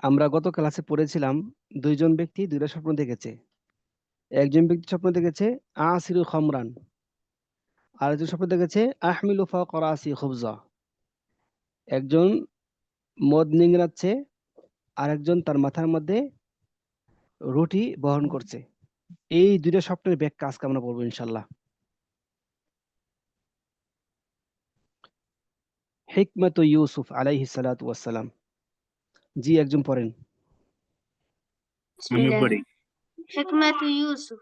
আমরা গত ক্লাসে পড়েছিলাম দুইজন ব্যক্তি দুইটা স্বপ্ন দেখেছে। একজন ব্যক্তি স্বপ্ন দেখেছে আসিরু খমরান, আর একজন স্বপ্ন দেখেছে আহমিলু ফাওকা রাসি খুবজা। একজন মদ নিংড়াচ্ছে, আর একজন তার মাথার মধ্যে রুটি বহন করছে। এই দুইটা স্বপ্নের ব্যাখ্যা আজকে আমরা পড়বো ইনশাল্লাহ। হিকমত ইউসুফ আলাইহিস সালাতু ওয়াস সালাম। জি, একজন পড়েন। بسم الله. حكمة يوسف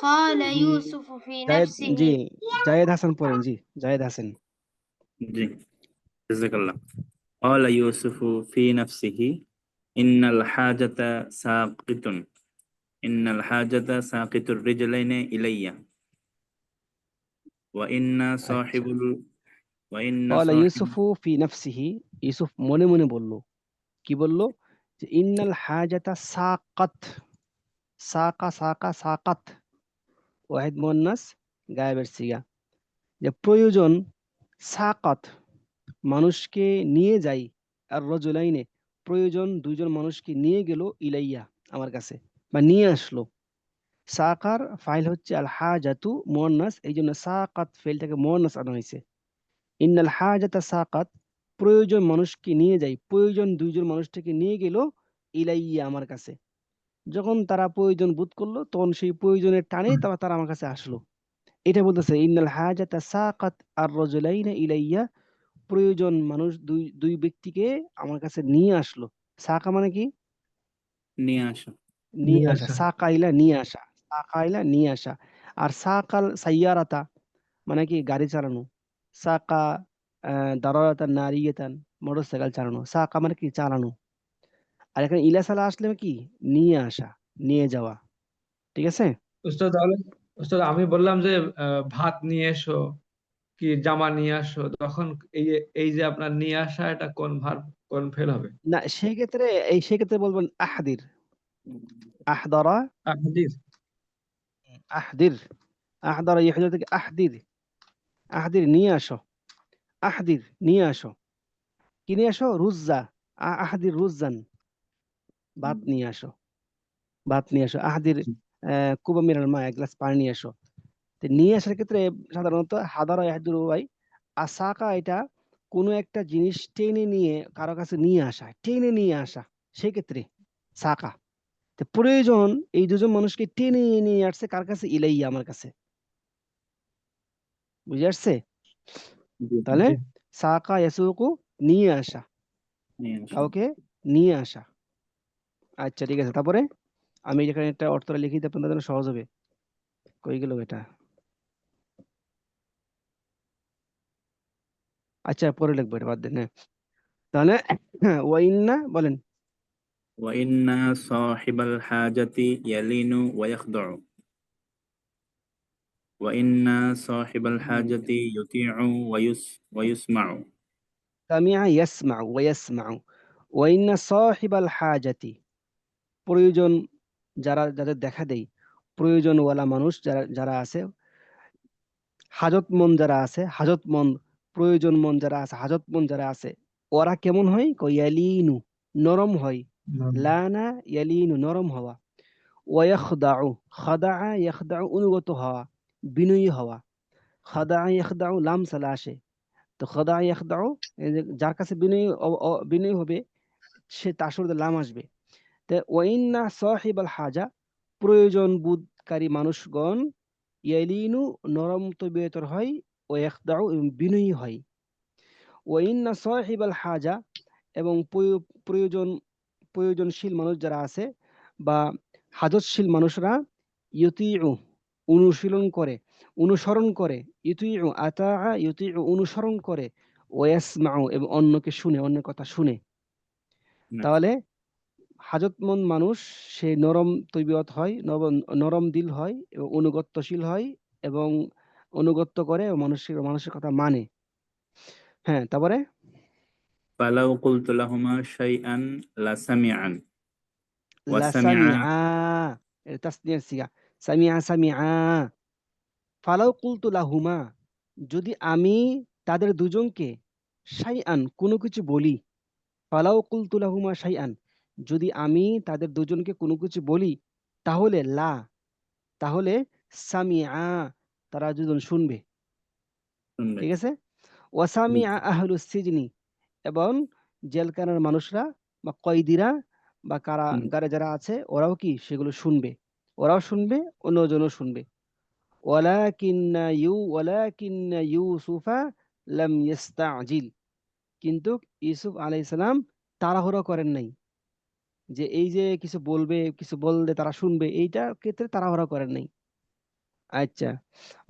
قال জি, يوسف في জায়েদ نفسه জি জায়েদ হাসান পড়েন। জি, জায়েদ হাসান। জি, জাযাকাল্লাহ। قال يوسف في نفسه إن الحاجة ساقط إن الحاجة ساقط الرجلين إلي وإن আচ্ছা, صاحب وإن ক্বালা صاحب ইউসুফু ফি নাফসিহি। ইউসুফ মনে মনে বলল, কি বলল? যে ইন্নাল হাজাতা সাকাত। সাকা সাকা সাকাত, ওয়াহিদ মুয়ান্নাস গায়েবের সিগা। যে প্রয়োজন, সাকাত মানুষকে নিয়ে যাই, আর রজুলাইনে প্রয়োজন দুইজন মানুষকে নিয়ে গেল ইলাইয়া আমার কাছে, বা নিয়ে আসলো। সাকার ফাইল হচ্ছে আল হাজাতু মুয়ান্নাস, এই জন্য সাকাত ফাইলটাকে মুয়ান্নাস আনা হয়েছে। ইন্নাল হাজাতা সাকাত, প্রয়োজন মানুষকে নিয়ে যাই, প্রয়োজন দুইজন মানুষটাকে নিয়ে গেল ইলাইয়া আমার কাছে। যখন তারা প্রয়োজন বোধ করলো, তখন সেই প্রয়োজনের টানে তারা আমার কাছে আসলো। এটা বলতেছে ইন্নাল হাজাতা সাকাত আর রাজুলাইনা ইলাইয়া, প্রয়োজন মানুষ দুই দুই ব্যক্তিকে আমার কাছে নিয়ে আসলো। সাকা মানে কি? নিয়ে আসা। নিয়ে আসা। সাকাইলা নিয়ে আসা, সাকাইলা নিয়ে আসা। আর সাকাল সাইয়ারাতা মানে কি? গাড়ি চালানো। সাকা দারারাতান নারিয়াতান, মোটরসাইকেল চালানো। সাকা মানে কি? চালানো। আর এখানে ইলাসালা আসলে কি? নিয়ে আসা, নিয়ে যাওয়া। ঠিক আছে? উস্তাদ তাহলে, উস্তাদ আমি বললাম যে ভাত নিয়ে এসো কি জামা নিয়ে আসো, তখন এই এই যে আপনার নিয়ে আসা, এটা কোন ভার্ব, কোন ফেল হবে? না, সেক্ষেত্রে বলবেন আহদির। আহদারা, আহদির। আহদির। আহদারা ইহদির থেকে আহদির। আহদির নিয়ে আসো। আহদির নিয়ে আসো। কি নিয়ে আসো? রুজ্জা। আহদির রুজ্জান, ভাত নিয়ে আসো। ভাত নিয়ে আসো। আহদির কুবা মিনাল মা, এক গ্লাস পানি নিয়ে আসো। তো নিয়ে আসার ক্ষেত্রে সাধারণত হাদারা ইয়াহদুরু ভাই, আসাকা এটা কোনো একটা জিনিস টেনে নিয়ে কারো কাছে নিয়ে আসা, টেনে নিয়ে আসা, সেক্ষেত্রে সাকা। তো প্রয়োজন এই দুজন মানুষকে টেনে নিয়ে আসছে কার কাছে? ইলাইয়া আমার কাছে। বুঝে আসছে? জি, তাহলে জি। সাকা ইয়াসুকু, নিয়ে আসা, নিয়ে আসা। কাউকে নিয়ে আসা। আচ্ছা, ঠিক আছে। তারপরে আমি যেখানে একটা অর্থটা লিখে দিই আপনাদের জন্য সহজ হবে। কই গেল এটা? আচ্ছা, পরে লিখবো, এটা বাদ দেন। হ্যাঁ, তাহলে ওয়াইন্না বলেন। وإن صاحب الحاجة يلين ويخضع وإن صاحب الحاجة يطيع ويسمع সামিআ ইয়াসমাউ ওয়া ইয়াসমাউ। ওয়াইন্না সাহিবাল হাজাতি, প্রয়োজন যাদের দেখা দেই, প্রয়োজনওয়ালা মানুষ যারা যারা আছে, হাজতমন্দ যারা আছে, হাজতমন্দ, প্রয়োজনমন্দ যারা আছে, হাজতমন্দ যারা আছে, ওরা কেমন হয়? ইয়ালিনু, নরম হয়। লানা ইয়ালিনু, নরম হওয়া। ওয়াখদাউ, খাদা ইয়াখদাউ, অনুগত হওয়া, বিনয়ী হওয়া। খাদা ইয়াখদাউ লাম সালা আসে। তো খাদা ইয়াখদাউ, এই যে যার কাছে বিনয়ী বিনয়ী হবে, সে তার শুরুতে লাম আসবে। তো ওয়াইন্না সাহিবাল হাজা, প্রয়োজন বোধকারী মানুষগণ, ইয়ালিনু, নরম তবিয়তের হয়, ও ইয়াখদাউ, এবং বিনয়ী হয়। ওয়াইন্না সাহিবাল হাজা, এবং প্রয়োজন প্রয়োজনশীল মানুষ যারা আছে, বা হাজতশীল মানুষরা, ইউতিউ, অনুশীলন করে, অনুসরণ করে। ইউতিউ আতা, ইউতিউ অনুসরণ করে। ওয়াসমাউ, এবং অন্যকে শুনে, অন্যের কথা শুনে। তাহলে হাজতমন্দ মানুষ সে নরম তবিয়ত হয়, নরম দিল হয়, এবং অনুগত্যশীল হয়, এবং অনুগত্য করে, এবং মানুষের মানুষের কথা মানে। হ্যাঁ, তারপরে فلو قلت لهما شيئا لسمعا وسمع লাসামিআ, এটা তাসনিয়ার সিগা। সামিআ সামিআ। ফালাউ কুলতু লাহুমা, যদি আমি তাদের দুজনকে শাইআন, কোনো কিছু বলি, ফালাউ কুলতু লাহুমা শাইআন, যদি আমি তাদের দুজনকে কোনো কিছু বলি, তাহলে তাহলে সামিআ, তারা দুজন শুনবে। শুনবে। ঠিক আছে? ওয়াসামিআ আহলুস সিজনি, এবং জেলখানার মানুষরা বা কয়েদিরা বা কারাগারে যারা আছে ওরাও কি সেগুলো শুনবে, ওরাও শুনবে, অন্যজনও শুনবে। ওয়ালাকিন্না ইউসুফা লাম ইস্তাজিল, কিন্তু ইউসুফ আলাইহিস সালাম তাড়াহুড়ো করেন নাই, যে এই যে কিছু বলবে, কিছু বললে তারা শুনবে, এইটার ক্ষেত্রে তাড়াহুড়ো করেন নাই। আচ্ছা,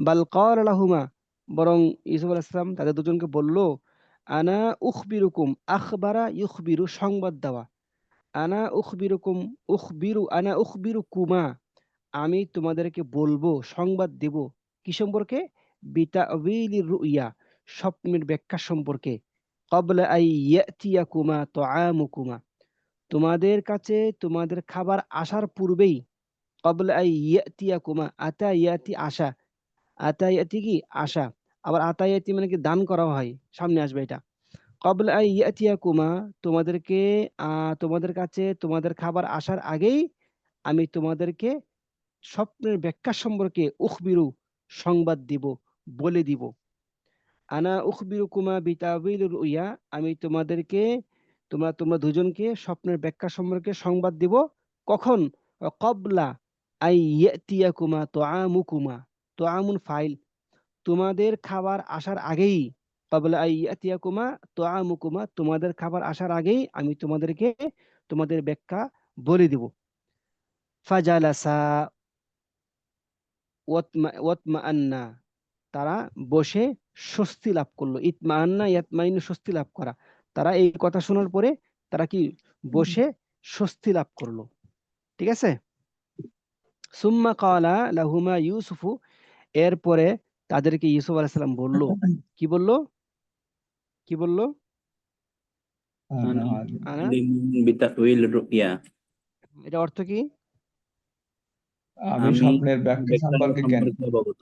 বাল ক্বালা লাহুমা, বরং ইউসুফ আলাইহিস সালাম তাদের দুজনকে বলল, আনা উখবিরুকুম, আখবারা ইউখবিরু, সংবাদ দেওয়া, আনা উখবিরুকুমা, আমি তোমাদেরকে বলবো, সংবাদ দেব, কি সম্পর্কে? বিতাউইলির রুইয়া, স্বপ্নের ব্যাখ্যা সম্পর্কে। ক্বাবলা আন ইয়াতিয়াকুমা তাআমুকুমা, তোমাদের কাছে তোমাদের খাবার আসার পূর্বেই। ক্বাবলা আন ইয়াতিয়াকুমা, আতা ইয়াতি আশা, আতা ইয়াতি কি আশা, আবার আতা ইয়াতি মানে কি দান করা হয়, সামনে আসবে এটা। ক্বাবলা আন ইয়াতিয়াকুমা, তোমাদের কাছে তোমাদের খাবার আসার আগেই আমি তোমাদেরকে স্বপ্নের ব্যাখ্যা সম্পর্কে উখবিরু, সংবাদ দিব, বলে দিব। আনা উখবিরুকুমা বিতাউইলির রুইয়া, আমি তোমাদেরকে, তোমরা দুজনকে স্বপ্নের ব্যাখ্যা সম্পর্কে সংবাদ দিব। কখন? ক্বাবলা আন ইয়াতিয়াকুমা তাআমুকুমা, তাআমুন ফাইল, তোমাদের খাবার আসার আগেই। ক্বাবলা আন ইয়াতিয়াকুমা তাআমুকুমা, তোমাদের খাবার আসার আগেই আমি তোমাদেরকে তোমাদের ব্যাখ্যা বলে দিব। ফাজালাসা ওয়াতমাআন্না, তারা বসে স্বস্তি লাভ করলো। ইতমাআন্না ইয়াতমাইনু, স্বস্তি লাভ করা। তারা এই কথা শোনার পরে তারা কি বসে স্বস্তি লাভ করলো। ঠিক আছে? সুম্মা ক্বালা লাহুমা ইউসুফু, এরপরে তাদেরকে ইউসুফ আলাইহিস সালাম বলল, কি বলল? কি বলল? আনা আনা, বিতাউইল রুইয়া, এটা অর্থ কি? আমি আমি স্বপ্নের ব্যাখ্যা ব্যাখ্যা সম্পর্কে জ্ঞানী। সম্পর্কে অবগত।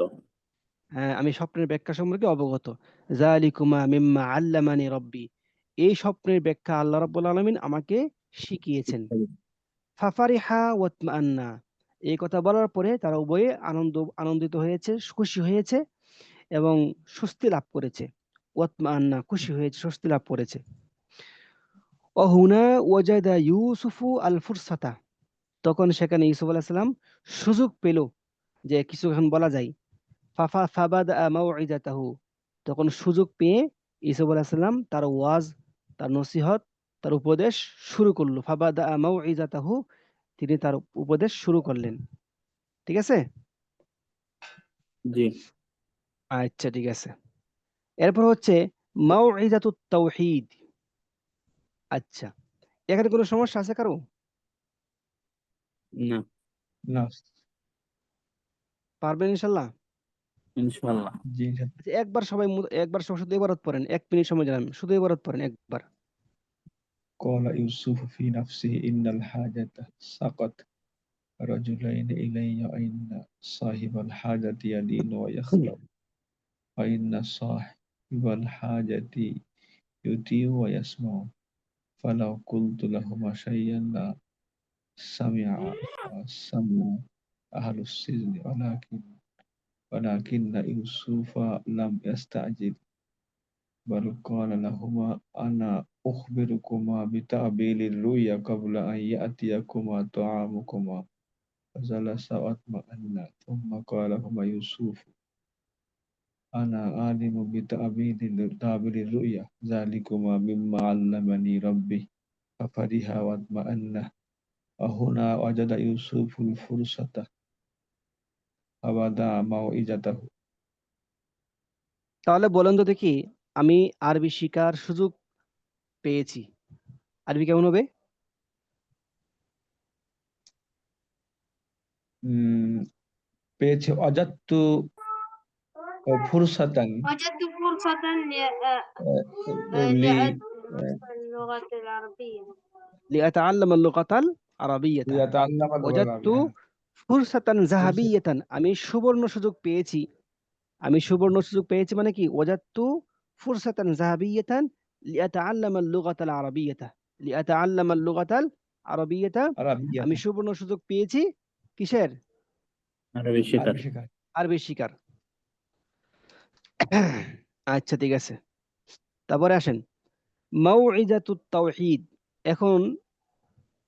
হ্যাঁ, আমি স্বপ্নের ব্যাখ্যা সম্পর্কে অবগত। যালিকুমা মিম্মা আল্লামানি রব্বি, এই স্বপ্নের ব্যাখ্যা আল্লাহ রাব্বুল আলামিন আমাকে শিখিয়েছেন। ফাফারিহা ওয়াতমাআন্না, এই কথা বলার পরে তারা উভয়ে আনন্দিত হয়েছে, খুশি হয়েছে এবং স্বস্তি লাভ করেছে। ওয়াতমাআন্না, খুশি হয়েছে, স্বস্তি লাভ করেছে। ওয়াহুনা ওয়াজাদা ইউসুফু আল ফুরসাতা, তখন সেখানে ইউসুফ আলাইহিস সালাম সুযোগ পেল যে কিছু এখন বলা যায়। ফাবাদা মাউইদাতাহু, তখন সুযোগ পেয়ে ইউসুফ আলাইহিস সালাম তার ওয়াজ, তার নসিহত, তার উপদেশ শুরু করলো। ফাবাদা মাউইদাতাহু, তিনি তার উপদেশ শুরু করলেন। ঠিক আছে? জি। আচ্ছা, ঠিক আছে। এরপর হচ্ছে মাউইজাতুত তাওহীদ। আচ্ছা, এখানে কোনো সমস্যা আছে কারো? না, না, পারবেন ইনশাল্লাহ? ইনশাআল্লাহ। জি। আচ্ছা, একবার সবাই শুধু ইবারত পড়েন, 1 মিনিট সময় দিলাম, শুধু ইবারত পড়েন একবার। قال يوسف في نفسه إن الحاجة سقط رجلين إلي وإن صاحب الحاجة يلين ويخلق وإن صاحب الحاجة يطيع ويسمع فلو قلت لهما شيئا سمع أهل السجن ولكن يوسف لم يستعجل بل قال لهما أنا أخبركما بتأويل الرؤيا قبل أن يأتيكما طعامكما فجلسا واطمأنا ثم قال لهما يوسف أنا عالم بتأويل الرؤيا ذلكما مما علمني ربي ففرح واطمأنا وهنا وجد يوسف الفرصة فبدا موعظته। তাহলে বলেন তো দেখি, আমি আরবি শিখার সুযোগ পেয়েছি, আরবি কেমন হবে? পেয়েছে অজাত্তু ফুরসাতান وجدت فرصة লি اللغة العربية. লিআতাআল্লামা আল-লুগাতাল আরাবিয়্যাতা। লিয়াতাআল্লামা ওয়াজাদতু হ্যাঁ ফুরসাতান যাহাবিয়্যাতান, আমি সুবর্ণ সুযোগ পেয়েছি। আমি সুবর্ণ সুযোগ পেয়েছি মানে কি? ওয়াজাদতু ফুরসাতান যাহাবিয়্যাতান লিআতাআল্লামা আল-লুগাতাল আরাবিয়্যাতা, লিআতাআল্লামা আল-লুগাতাল আরাবিয়্যাতা, আরাবিয়াতা, আমি সুবর্ণ সুযোগ পেয়েছি কিসের? আরবি শিকার। আরবি শেখার। আরবি শিকার। আচ্ছা ঠিক আছে, তারপরে আসেন মাউইজাতুত তাওহীদ। এখন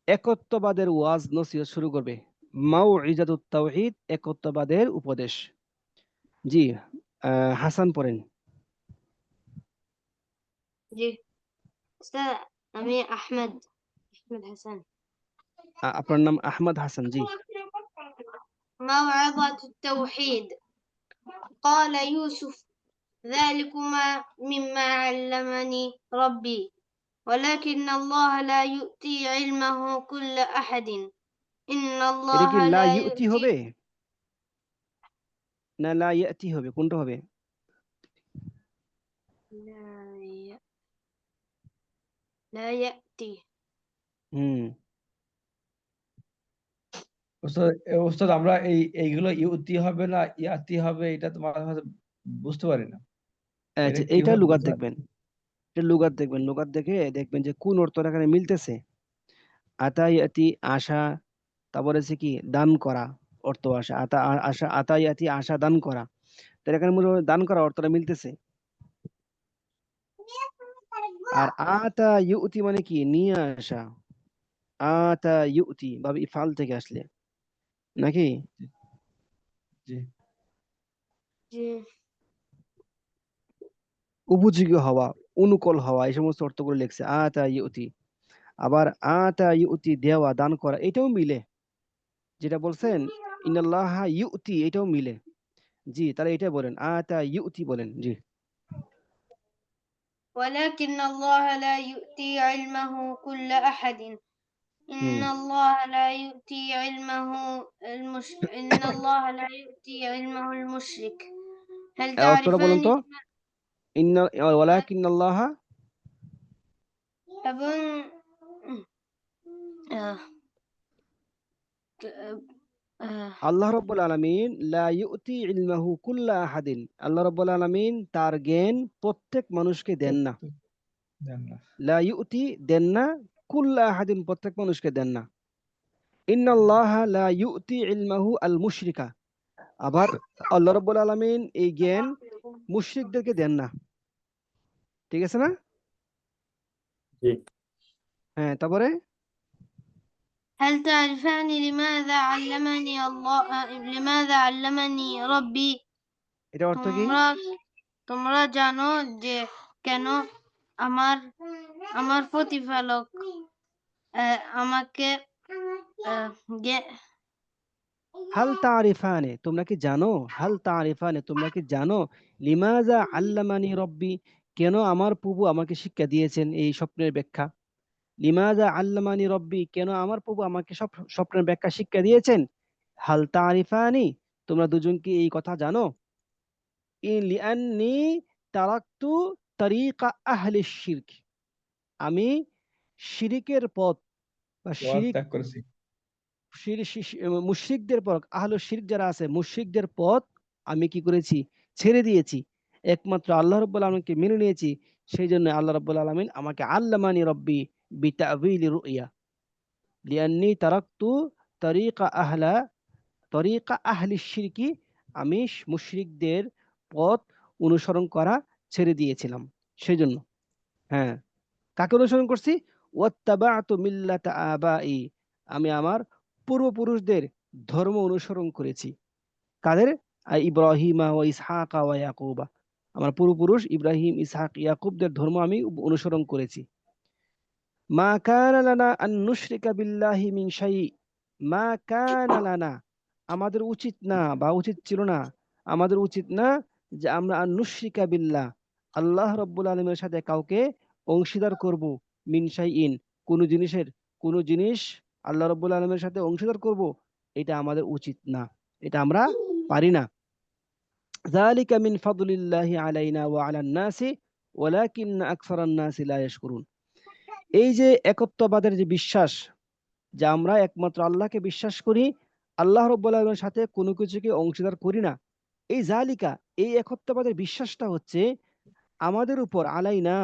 একত্ববাদের ওয়াজ নসিহত শুরু করবে। মাউইজাতুত তাওহীদ, একত্ববাদের উপদেশ। জি, হাসান পড়েন। জি أستاذ أمي أحمد حسن. আপনার নাম আহমদ হাসান, জি। موعظة التوحيد. قال يوسف ذلكما مما علمني ربي ولكن الله لا يؤتي علمه كل أحد إن এটা الله কি লা لا ইউতি يؤتي হবে না লা ইয়াতি হবে, কোনটা হবে? لا ي- لا يأتي হুম, ওস্তাদ আমরা এইগুলো ইউতি হবে না ইয়াতি হবে, এটা তো মাঝে মাঝে বুঝতে পারি না, এটা আচ্ছা এইটা কিভাবে লুগাত বোঝা? দেখবেন, এটা লুগাত দেখবেন, লুগাত দেখে দেখবেন যে কোন অর্থটা এখানে মিলতেছে। আতা ইয়াতি আশা, তারপরে হচ্ছে কি দান করা, অর্থ আশা, আশা, আতা ইয়াতি আশা দান করা। তাহলে এখানে মনে হয় দান করা অর্থটা মিলতেছে। আর আতা ইউতি মানে কি নিয়ে আসা, আতা ইউতি ভাবে ইফাল থেকে আসলে নাকি? জি, জি উপযোগী হওয়া, অনুকূল হওয়া, এই সমস্ত অর্থগুলো লিখছে আতা ইউতি। আবার আতা ইউতি দেওয়া, দান করা, এটাও মিলে। যেটা বলছেন ইন্নাল্লাহা ইউতি, এটাও মিলে। জি, তাহলে এটা বলেন, আতা ইউতি বলেন, জি। ولكن الله لا يؤتي علمه كل أحد إن হুম, الله لا يؤتي إن الله لا يؤتي علمه المشرك. هل অর্থটা বলুন تعرفان তো। ইন্না ওয়ালাকিন্নাল্লাহা, أبن آه. آه. আল্লাহ রাব্বুল আলামিন লা ইউতি ইলমাহু কুল্লা আহাদিন, আল্লাহ রাব্বুল আলামিন তার জ্ঞান প্রত্যেক মানুষকে দেন না। প্রত্যেক জান না। লা ইউতি দেন না, কুল্লা আহাদিন প্রত্যেক মানুষকে দেন না। ইন্নাল্লাহা লা ইউতি ইলমাহু আল মুশরিকা, আবার আল্লাহ রাব্বুল আলামিন এই জ্ঞান মুশরিকদেরকে দেন না। ঠিক আছে না? জি। হ্যাঁ, তারপরে هل تعرفان لماذا علمني ربي? এটা অর্থ কি? তোমরা তোমরা জানো যে কেন আমার আমার প্রতিপালক আমাকে হাল তারিফানে, তোমরা কি জানো? হাল তারিফানে, তোমরা কি জানো? লিমাজা আল্লামানি রব্বি, কেন আমার প্রভু আমাকে শিক্ষা দিয়েছেন এই স্বপ্নের ব্যাখ্যা। লিমাজা আল্লামানি রব্বি, কেন আমার প্রভু আমাকে সব স্বপ্নের ব্যাখ্যা শিক্ষা দিয়েছেন। হাল তারিফানি, তোমরা দুজন কি এই কথা জানো? লিআন্নি তারাকতু তারিকা আহলি শিরক, আমি শিরিকের পথ বা পথ ত্যাগ করেছি। মুশরিকদের পথ, আহলে শিরক যারা আছে মুশরিকদের পথ আমি কি করেছি? ছেড়ে দিয়েছি। একমাত্র আল্লাহ রাব্বুল আলামিনকে মেনে নিয়েছি। সেই জন্য আল্লাহ রাব্বুল আলামিন আমাকে আল্লামানি রব্বি বিতাউইলি রুইয়া লিআন্নি তারাকতু তারিকা আহলি শিরকি, আমি মুশরিকদের পথ অনুসরণ করা ছেড়ে দিয়েছিলাম। সেই জন্য, হ্যাঁ, কাকে অনুসরণ করছি? ওয়াত্তাবা'তু মিল্লাতা আবাই, আমি আমার পূর্বপুরুষদের ধর্ম অনুসরণ করেছি। কাদের? ইব্রাহিমা ওয়া ইসহাকা ওয়া ইয়াকুবা, আমার পূর্বপুরুষ ইব্রাহিম, ইসহাক, ইয়াকুবদের ধর্ম আমি অনুসরণ করেছি। মা কানা লানা আন নুশরিকা বিল্লাহি মিন শাই, মা কানা লানা, আমাদের উচিত না বা উচিত ছিল না, আমাদের উচিত না যে আমরা আন নুশরিকা বিল্লাহ, আল্লাহ রাব্বুল আলামিনের সাথে কাউকে অংশীদার করব। মিন শাইইন, কোন জিনিস আল্লাহ রাব্বুল আলামিনের সাথে অংশীদার করব, এটা আমাদের উচিত না, এটা আমরা পারি না। যালিকা মিন ফাদলিল্লাহি আলাইনা ওয়া আলান নাসি ওয়ালাকিন্না আকসারান নাসি লা ইয়াশকুরুন। এই যে একত্ববাদের যে বিশ্বাস, যে আমরা একমাত্র আল্লাহকে বিশ্বাস করি, আল্লাহ রাব্বুল আলামিনের সাথে কোনো কিছুকে অংশীদার করি না, এই জালিকা, এই একত্ববাদের বিশ্বাসটা হচ্ছে আমাদের উপর, আলাইনা,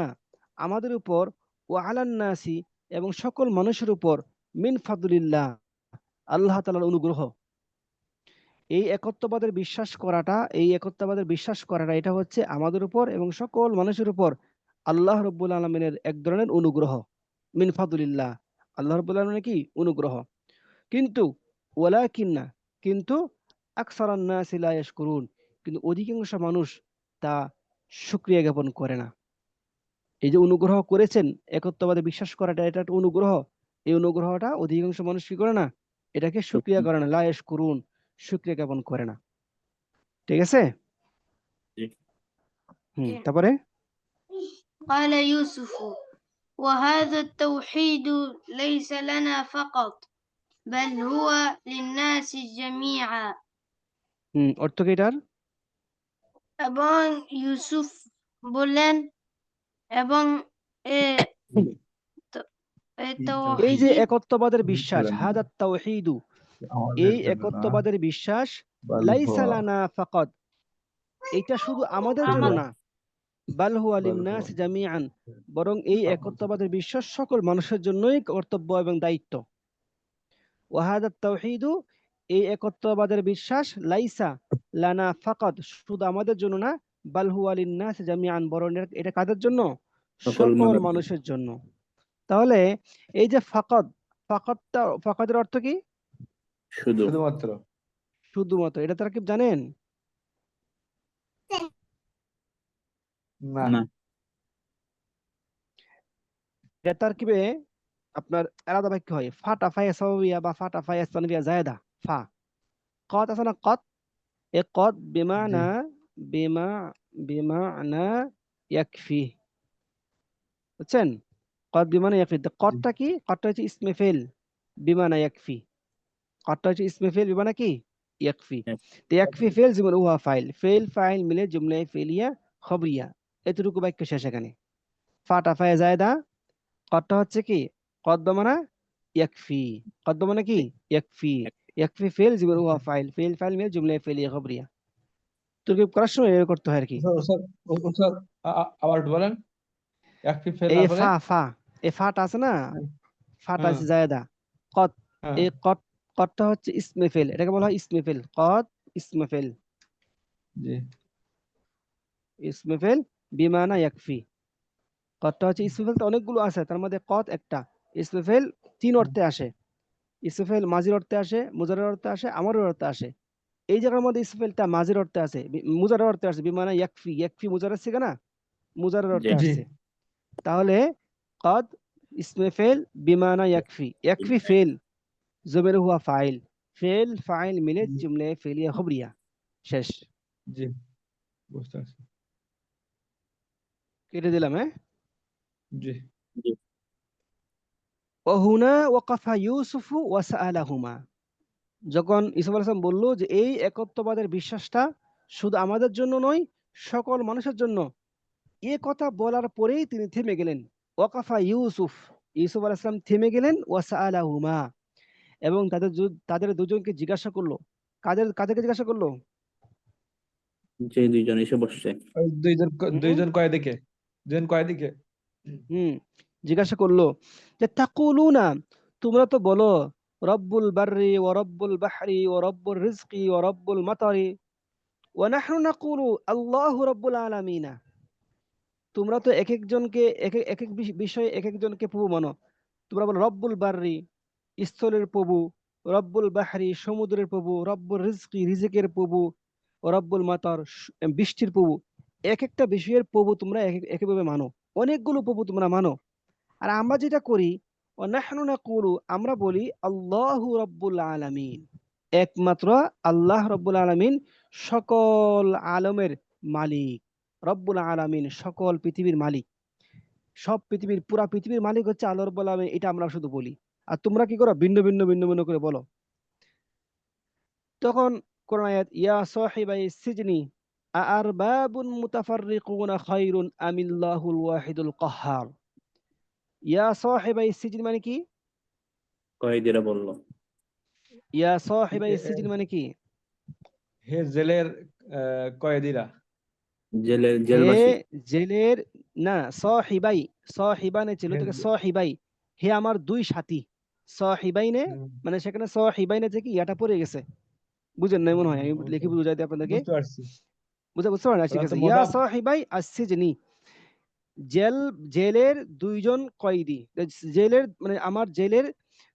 আমাদের উপর, ও আলান নাসি, এবং সকল মানুষের উপর মিন ফাদলিল্লাহ, আল্লাহ তাআলার অনুগ্রহ। এই একত্ববাদের বিশ্বাস করাটা এটা হচ্ছে আমাদের উপর এবং সকল মানুষের উপর আল্লাহ রাব্বুল আলামিনের এক ধরনের অনুগ্রহ। মিন ফাদলিল্লাহ, আল্লাহ রাব্বুল আলামিনের কি অনুগ্রহ। কিন্তু ওয়ালাকিন্না, কিন্তু আকসারান নাসি লা ইয়াশকুরুন, কিন্তু অধিকাংশ মানুষ তা শুকরিয়া জ্ঞাপন করে না। এই যে অনুগ্রহ করেছেন, একত্ববাদে বিশ্বাস করাটা এটা একটা অনুগ্রহ। এই অনুগ্রহটা অধিকাংশ মানুষ কি করে না, এটাকে শুকরিয়া করে না, লা ইয়াশকুরুন, শুকরিয়া জ্ঞাপন করে না। ঠিক আছে? জি। তারপরে قال يوسف وهذا التوحيد ليس لنا فقط بل هو للناس جميعا। অর্থ কি এটার? এবং ইউসুফ বললেন এবং এই যে একত্ববাদের বিশ্বাস, হাদাত তাওহীদু, এই একত্ববাদের বিশ্বাস, লাইসা লানা ফাকাত, এটা শুধু আমাদের জন্য না, বাল হুয়া লিন্নাস জামিআন, বরং এই একত্ববাদের বিশ্বাস সকল মানুষের জন্যই কর্তব্য এবং দায়িত্ব। ওয়া হাদাত তাওহীদু, এই একত্ববাদের বিশ্বাস, লাইসা লানা ফাকাত, শুধু আমাদের জন্য না, বাল হুয়া লিন্নাস জামিআন, বরং এটা কাদের জন্য? সকল সকল মানুষ। মানুষের জন্য। তাহলে এই যে ফাকাদের অর্থ কি? শুধুমাত্র। শুধুমাত্র। এটা তারা কি জানেন? না। না। এটা তারকিবে আপনার আলাদা বাক্য হয়, ফাটা ফায়া সাওয়িয়া বা ফাটা ফায়া সানবিয়া জায়দা, ফা কত আছে না, কত, এ কত বিমানা বিমা বিমানা ইয়াকফি, বুঝছেন? কত বিমানা ইয়াকফি, কতটা কি? কতটা হচ্ছে ইসমে ফেল, বিমানা ইয়াকফি, কতটা হচ্ছে ইসমে ফেল, বিমানা কি ইয়াকফি। তো ইয়াকফি ফেল যেমন উহা ফাইল, ফেল ফাইল মিলে জুমলায় ফেলিয়া খবরিয়া, এতটুকু বাক্য শেষ এখানে। ফাটা ফায়া জায়দা, কতটা হচ্ছে কি কদ্দমানা ইয়াকফি, কদ্দমানা কি ইয়াকফি, ইয়াকফি ফেল যেমন উহা ফাইল, ফেল ফাইল মিলে জুমলায় ফেলিয়া খবরিয়া। তরকিব করার সময় এভাবে করতে হয় আর কি। স্যার আবার একটু বলেন। ইয়াকফি ফেল এই তারপরে? এই ফাটা আছে না, ফাটা আছে হ্যাঁ, জায়দা, কত, হ্যাঁ, এই কতটা হচ্ছে ইসমে ফেল, এটাকে বলা হয় ইসমে ফেল, কত ইসমে ফেল, জি, ইসমে ফেল বিমানা ইয়াকফি। কতটা হচ্ছে ইসমে ফেল, তো অনেকগুলো আছে, তার মধ্যে কত একটা। ইসমে ফেল তিন অর্থে আসে, ইসমে ফেল মাজির অর্থে আসে, মুজারের অর্থে আসে, আমরের অর্থে আসে। এই জায়গার মধ্যে ইসফেলটা মাজির অর্থে আছে, মুজারের অর্থে আসছে, বিমানা ইয়াকফি, ইয়াকফি মুজারের থেকে না, মুজারের অর্থে জি। জি, আসছে। তাহলে কদ ইসমে ফেল বিমানা ইয়াকফি, ইয়াকফি ফেল জমির হুয়া ফাইল, ফেল ফাইল মিলে জুমলে ফেলিয়া খবরিয়া, শেষ। জি, বুঝতে পারছি। কেটে দিলাম, হ্যাঁ। জি, জি। ওহুনা ওয়াকাফা ইউসুফু ওয়াসাআলাহুমা, যখন ইউসুফ আলাইহিস সালাম বলল যে এই একত্ববাদের বিশ্বাসটা শুধু আমাদের জন্য নয়, সকল মানুষের জন্য, এ কথা বলার পরেই তিনি থেমে গেলেন। ওয়াকাফা ইউসুফ, ইউসুফ আলাইহিস সালাম থেমে গেলেন, ওয়াসাআলাহুমা, এবং তাদের দুজনকে জিজ্ঞাসা করলো। কাদেরকে জিজ্ঞাসা করলো? যে দুইজন এসে বসছে। ওই হুম, দুইজন কয়দিকে? দুইজন কয়দিকে? জিজ্ঞাসা করলো যে তাকুলুনা, তোমরা তো বলো, রব্বুল বাররি ওয়া রব্বুল বাহরি ওয়া রব্বুর রিজকি ওয়া রব্বুল মাতারি ওয়া নাহনু নাকুলু আল্লাহু রব্বুল আলামিনা। তোমরা তো এক একজনকে এক এক এক বিষয়ে এক একজনকে প্রভু মানো। তোমরা বলো রব্বুল বাররি, স্থলের প্রভু, রব্বুল বাহরি, সমুদ্রের প্রভু, রব্বুল রিজকি, রিজিকের প্রভু, ও রব্বুল মাতার, বৃষ্টির প্রভু। এক একটা বিষয়ের প্রভু তোমরা একভাবে মানো, অনেকগুলো প্রভু তোমরা মানো। আর আমরা যেটা করি, ও নাহনু নাকুলু, আমরা বলি আল্লাহু রব্বুল আলামিন, একমাত্র আল্লাহ রব্বুল আলামিন সকল আলমের মালিক। রব্বুল আলামিন সকল পৃথিবীর মালিক, সব পৃথিবীর পুরা পৃথিবীর মালিক হচ্ছে আল্লাহ রব্বুল আলামিন, এটা আমরা শুধু বলি। আর তোমরা কি করো? ভিন্ন ভিন্ন ভিন্ন ভিন্ন করে বলো। তখন কোরআন আয়াত, ইয়া সাহিবাই সিজনি আরবাবুন মুতাফাররিকুনা খায়রুন আমিল্লাহুল ওয়াহিদুল কাহ্হার। ইয়া সাহিবাই সিজনি মানে কি? কয়েদিরা বলল। ইয়া সাহিবাই সিজনি মানে কি? হে জেলের কয়েদিরা। জেলের হে জেলবাসী। জেলের, না, সাহিবাই, সাহিবানে ছিল হে তোকে সাহিবাই, হে আমার দুই সাথী, সাহিবাইনে মানে সেখানে সাহিবাইনে থেকে ইয়াটা পড়ে গেছে, বুঝেন নাই মনে হয়, আমি লিখে বুঝাই দিই আপনাদেরকে, বুঝতে পারছি। বুঝতে পারেন? ঠিক ওরা তো আছে, ইয়া মোদাফ। সাহিবাই আসসিজনি, জেলের দুইজন কয়েদি, জেলের মানে আমার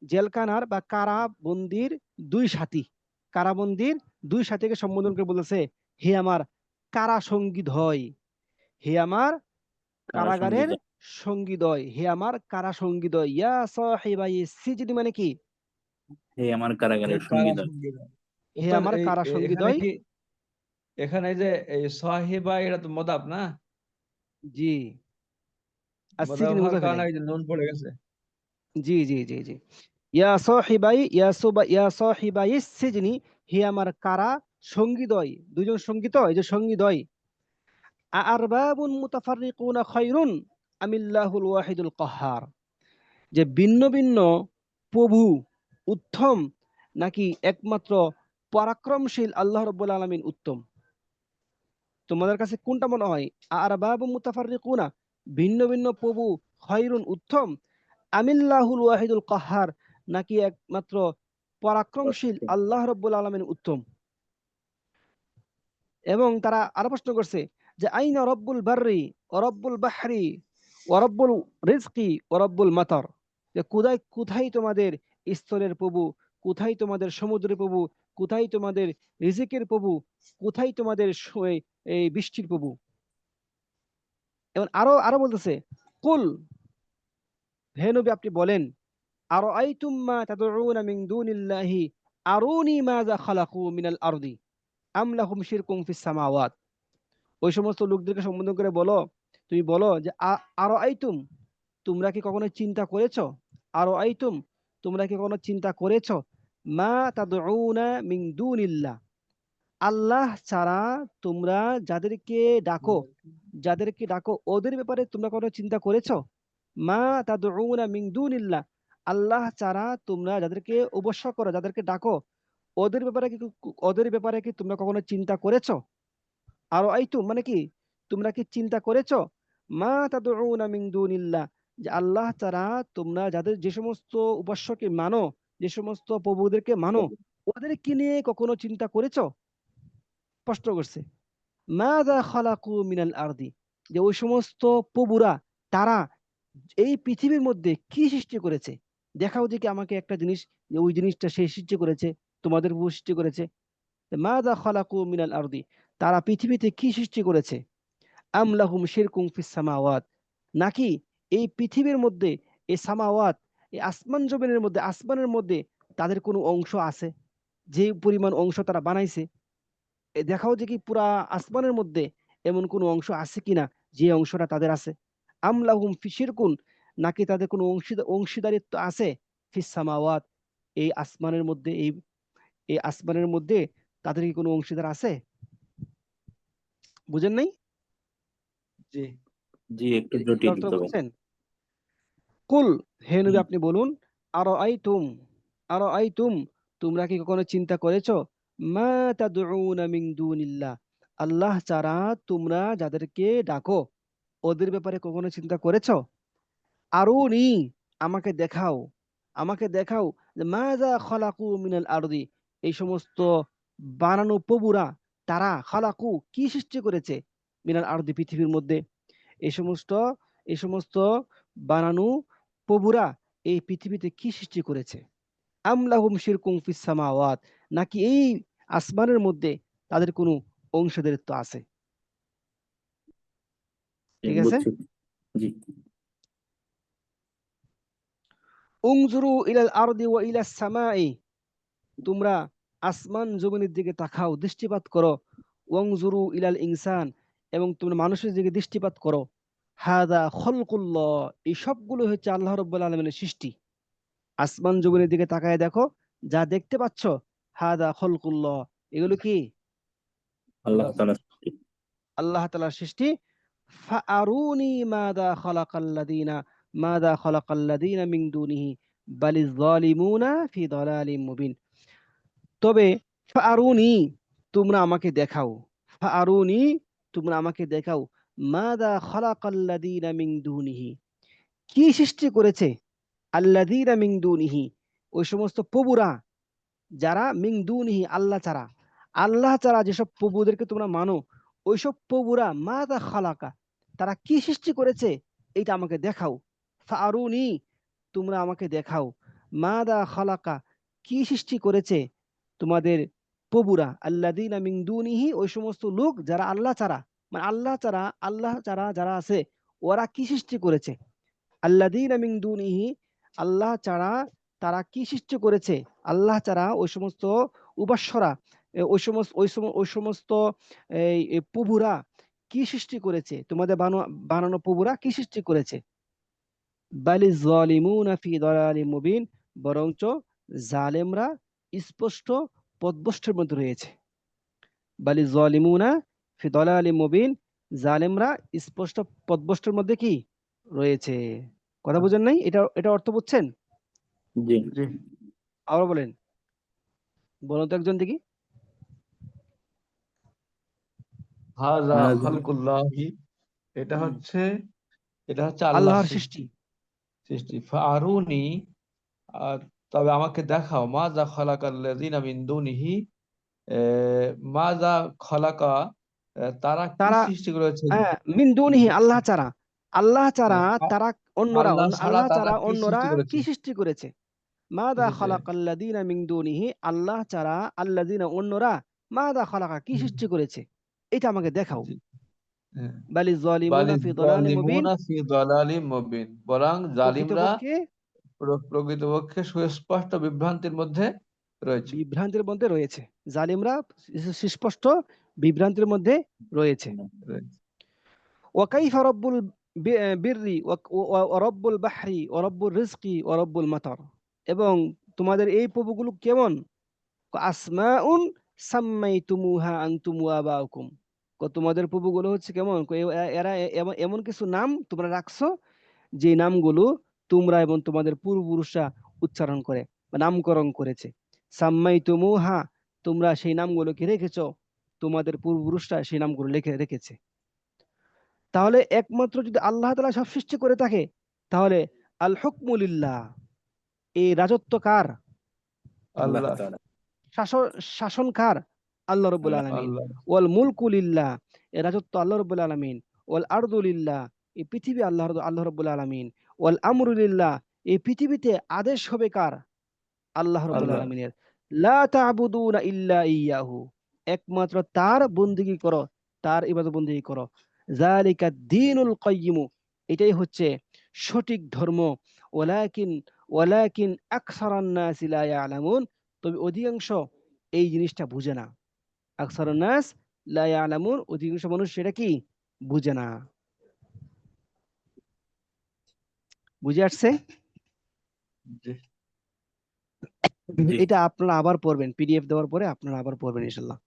জেলখানার বা কারাবন্দির দুই সাথী, কারাবন্দির দুই সাথীকে সম্বোধন করে বলেছে হে আমার কারা সঙ্গীদ্বয়, হে আমার কারা কারাগারের সঙ্গীত, সঙ্গীদ্বয়, হে আমার কারা সঙ্গীদ্বয়। ইয়া সাহিবাই সিজনি মানে কি? হে আমার এই কারাগারের কারা সঙ্গীত। সঙ্গীত। হে উস্তাদ, আমার কারা এখানে সঙ্গীদ্বয়। কি, এখানে যে এই সাহিবা এটা তো মোদাফ না? জি, আর মোদাফ সিজনি হওয়ার মুজাফ কারণে ইলাইহি। এই যে নুন পড়ে গেছে। জি জি জি জি। ইয়া সাহিবাই সিজনি, হে আমার কারা সঙ্গীদ্বয়, দুজন সঙ্গীত, এই যে সঙ্গীদ্বয়। আরবাবুন মুতাফাররিকুনা খায়রুন আমিল্লাহুল ওয়াহিদুল কাহ্হার, যে ভিন্ন ভিন্ন প্রভু উত্তম নাকি একমাত্র পরাক্রমশীল আল্লাহ রাব্বুল আলামিন উত্তম? তোমাদের কাছে কোনটা মনে হয়? আরবাবুন মুতাফাররিকুনা, ভিন্ন ভিন্ন প্রভু, খায়রুন উত্তম, আমিল্লাহুল ওয়াহিদুল কাহ্হার, নাকি একমাত্র পরাক্রমশীল আল্লাহ রাব্বুল আলামিন উত্তম? এবং তারা আরো প্রশ্ন করছে যে আইনা রব্বুল বাররি ও রব্বুল বাহরি ও রব্বুল রিজকি ও রব্বুল মাতার, যে কোথায় কোথায় তোমাদের স্থলের প্রভু, কোথায় তোমাদের সমুদ্রের প্রভু, কোথায় তোমাদের রিজিকের প্রভু, কোথায় তোমাদের এই বৃষ্টির প্রভু? এবং আরো আরো বলতেছে কুল, হে নবী আপনি বলেন, আরো আইতুম মা তাদউনা মিন দুনিল্লাহি আরুনি মাযা খালাকু মিনাল আরদি আম লাহুম শিরকুম ফিস সামাওয়াত। ওই সমস্ত লোকদেরকে সম্বোধন করে বলো, তুমি বলো যে আরো আইতুম, তোমরা কি কখনো চিন্তা করেছো, আরো আইতুম, তোমরা কি কখনো চিন্তা করেছো, মা তাদউনা মিন দুনিল্লাহ, আল্লাহ ছাড়া তোমরা যাদেরকে ডাকো, যাদেরকে ডাকো ওদের ব্যাপারে তোমরা কখনো চিন্তা করেছো? মা তাদউনা মিন দুনিল্লাহ, আল্লাহ ছাড়া তোমরা যাদেরকে উপাস্য করো, যাদেরকে ডাকো, ওদের ব্যাপারে কি তোমরা কখনো চিন্তা করেছো? আরো আইতুম মানে কি, তোমরা কি চিন্তা করেছো, মা তাদউনা মিন দুনিল্লাহ, যে আল্লাহ ছাড়া তোমরা যাদের যে সমস্ত উপাস্যকে মানো, যে সমস্ত প্রভুদেরকে মানো, ওদেরকে নিয়ে কখনো চিন্তা করেছো? প্রশ্ন করছে। মাযা খালাকু মিনাল আরদি, যে ওই সমস্ত প্রভুরা তারা এই পৃথিবীর মধ্যে কি সৃষ্টি করেছে, দেখাও দেখি আমাকে একটা জিনিস, যে ওই জিনিসটা সে সৃষ্টি করেছে, তোমাদের প্রভু সৃষ্টি করেছে। মাযা খালাকু মিনাল আরদি, তারা পৃথিবীতে কি সৃষ্টি করেছে। আম লাহুম শিরকুম ফিস সামাওয়াত, নাকি এই পৃথিবীর মধ্যে, এই সামাওয়াত, এই আসমান জমিনের মধ্যে, আসমানের মধ্যে তাদের কোনো অংশ আছে, যে পরিমাণ অংশ তারা বানাইছে, দেখাও যে কি পুরা আসমানের মধ্যে এমন কোনো অংশ আছে কিনা যে অংশটা তাদের আছে। আম লাহুম শিরকুন, নাকি তাদের কোনো অংশীদারিত্ব আছে ফিস সামাওয়াত, এই আসমানের মধ্যে, এই আসমানের মধ্যে তাদের কি কোনো অংশীদার আছে? বুঝেন নাই? জি। জি একটু এর জটিল অর্থ তো। বুঝছেন? কুল, হে নবী আপনি বলুন, আরো আইতুম, আরো আইতুম, তোমরা কি কখনো চিন্তা করেছো, মা তাদউনা মিন দুনিল্লাহ, আল্লাহ ছাড়া তোমরা যাদেরকে ডাকো ওদের ব্যাপারে কখনো চিন্তা করেছো? আরুনি, আমাকে দেখাও, আমাকে দেখাও, যে মাযা খালাকু মিনাল আরদি, এই সমস্ত বানানো প্রভুরা তারা খালাকু কি সৃষ্টি করেছে, মিনাল আরদি পৃথিবীর মধ্যে, এই সমস্ত এই সমস্ত বানানো প্রভুরা এই পৃথিবীতে কি সৃষ্টি করেছে। আম লাহুম শিরকুম ফিস সামাওয়াত, নাকি এই আসমানের মধ্যে তাদের কোনো অংশীদারিত্ব আছে? ঠিক আছে। বুঝছি। জি। উনজুরু ইলাল আরদি ওয়া ইলাস সামাই, তোমরা আসমান জমিনের দিকে তাকাও, দৃষ্টিপাত করো। ওয়াংজুরু ইলাল ইনসান, এবং তোমরা মানুষের দিকে দৃষ্টিপাত করো। হাদা খলকুল্লাহ, এই সবগুলো হচ্ছে আল্লাহ রাব্বুল আলামিনের সৃষ্টি। আসমান জমিনের দিকে তাকায় দেখো, যা দেখতে পাচ্ছ, হাদা খলকুল্লাহ, এগুলো কি আল্লাহ মোদাফ। তাআলা। আল্লাহ তাআলার সৃষ্টি। ফাআরুনি মাদা খালাকাল্লাযীনা মিন দুনিহি বালিজ যালিমুনা ফি দালালিম মুবিন। তবে ফাআরুনি, তোমরা আমাকে দেখাও, ফাআরুনি, তোমরা আমাকে দেখাও, মাদা খালাকাল্লাযীনা মিন দুনিহি, কি সৃষ্টি করেছে আল্লাযীনা মিন দুনিহি, ওই সমস্ত প্রভুরা যারা মিন দুনিহি, আল্লাহ ছাড়া, আল্লাহ ছাড়া যেসব প্রভুদেরকে তোমরা মানো, ওইসব প্রভুরা মাযা খালাকা, তারা কি সৃষ্টি করেছে এইটা আমাকে দেখাও। ফারুনি, তোমরা আমাকে দেখাও। মাযা খালাকা, কি সৃষ্টি করেছে তোমাদের প্রভুরা। আল্লাযীনা মিন দুনিহি, ওই সমস্ত লোক যারা আল্লাহ ছাড়া, মানে আল্লাহ ছাড়া যারা আছে ওরা কি সৃষ্টি করেছে। আল্লাযীনা মিন দুনিহি, আল্লাহ ছাড়া তারা কি সৃষ্টি করেছে, আল্লাহ ছাড়া ওই সমস্ত উপাস্যরা, ওই সমস্ত এই প্রভুরা কি সৃষ্টি করেছে, তোমাদের বানানো প্রভুরা কি সৃষ্টি করেছে। বালি যালিমুনা ফি দালালিম মুবিন, বরঞ্চ জালেমরা স্পষ্ট পথভ্রষ্টের মধ্যে রয়েছে। বালি যালিমুনা ফি দালালিম মুবিন, জালেমরা স্পষ্ট পথভ্রষ্টের মধ্যে কি রয়েছে। কথা বুঝেন নাই? এটা অর্থ বুঝছেন? জি জি। আবার বলেন, বলুন তো একজন দেখি। হাযা হাযা খালকুল্লাহি, এটা হচ্ছে আল্লাহর আল্লাহর সৃষ্টি। সৃষ্টি। ফারুনি, আর তবে আমাকে দেখাও, মাযা খালাকাল্লাযীনা মিন দুনিহি, মাযা খালাকা, তারা কি তারা সৃষ্টি করেছে। মিন দুনিহি, আল্লাহ ছাড়া, আল্লাহ ছাড়া হ্যাঁ, তারা অন্যরা, আল্লাহ ছাড়া আল্লাহ তারা ছাড়া কি অন্যরা সৃষ্টি করেছে। কি সৃষ্টি করেছে। মাদা এসেছে। খালাকাল্লাযীনা মিন দুনিহি, আল্লাহ ছাড়া আল্লাযীনা অন্যরা মাদা খালাকা কি সৃষ্টি করেছে, এটা আমাকে দেখাও। জি, হ্যাঁ। বালিজ যালিমুনা বালিয ফি দালালিম মুবিন, যালিমুনা ফি দালালিম মুবিন, বরং জালিমরা প্রকৃতপক্ষে প্রকৃতপক্ষে সুস্পষ্ট বিভ্রান্তির মধ্যে রয়েছে। বিভ্রান্তির মধ্যে রয়েছে। জালিমরা সুস্পষ্ট বিভ্রান্তির মধ্যে রয়েছে। রয়েছে। ওয়াকাইফা রব্বুল বিররি ওয়া রব্বুল বাহরি ওয়া রব্বুর রিজকি ওয়া রব্বুল মাতার, এবং তোমাদের এই প্রভুগুলো কেমন। আসমাউন সাম্মাইতুমুহা আনতুম ওয়া আবাউকুম, তোমাদের প্রভুগুলো হচ্ছে কেমন, এরা এমন কিছু নাম তোমরা রাখছো যে নামগুলো তোমরা এবং তোমাদের পূর্বপুরুষরা উচ্চারণ করে বা নামকরণ করেছে। সাম্মাইতুমুহা, তোমরা সেই নামগুলোকে রেখেছো, তোমাদের পূর্বপুরুষরা সেই নামগুলো রেখেছে। তাহলে একমাত্র যদি আল্লাহ তাআলা সব সৃষ্টি করে থাকে, তাহলে আল হুকমু লিল্লাহ, এই রাজত্ব কার, আল্লাহ আল্লাহ তাআলা। শাসন শাসন কার, আল্লাহ রাব্বুল আল্লাহ। আলামিন। আল্লাহ ওয়াল মুলকু লিল্লাহ, এই রাজত্ব আল্লাহ রাব্বুল আলামিন। ওয়াল আরদু লিল্লাহ, এই পৃথিবী আল্লাহ রাব্বুল আলামিন। ওয়াল আমরু লিল্লাহ, এই পৃথিবীতে আদেশ হবে কার, আল্লাহ রাব্বুল আল্লাহ আলামিনের। লা তা'বুদুনা ইল্লা ইয়াহু, একমাত্র তার বন্দেগী করো, তার ইবাদত বন্দেগী করো। যালিকা দ্বীনুল কাইয়্যিম, এটাই হচ্ছে সঠিক ধর্ম। ওয়ালাকিন ওয়ালাকিন আকসারান নাসি লা ইয়ালামুন, তবে অধিকাংশ এই জিনিসটা বুঝে না। আকসারুন নাস লা ইয়ালামুন, অধিকাংশ মানুষ সেটা কি বুঝে না। বুঝে আসছে? জি। জি এটা আপনারা আবার পড়বেন, পিডিএফ দেওয়ার পরে আপনারা আবার পড়বেন ইনশাআল্লাহ।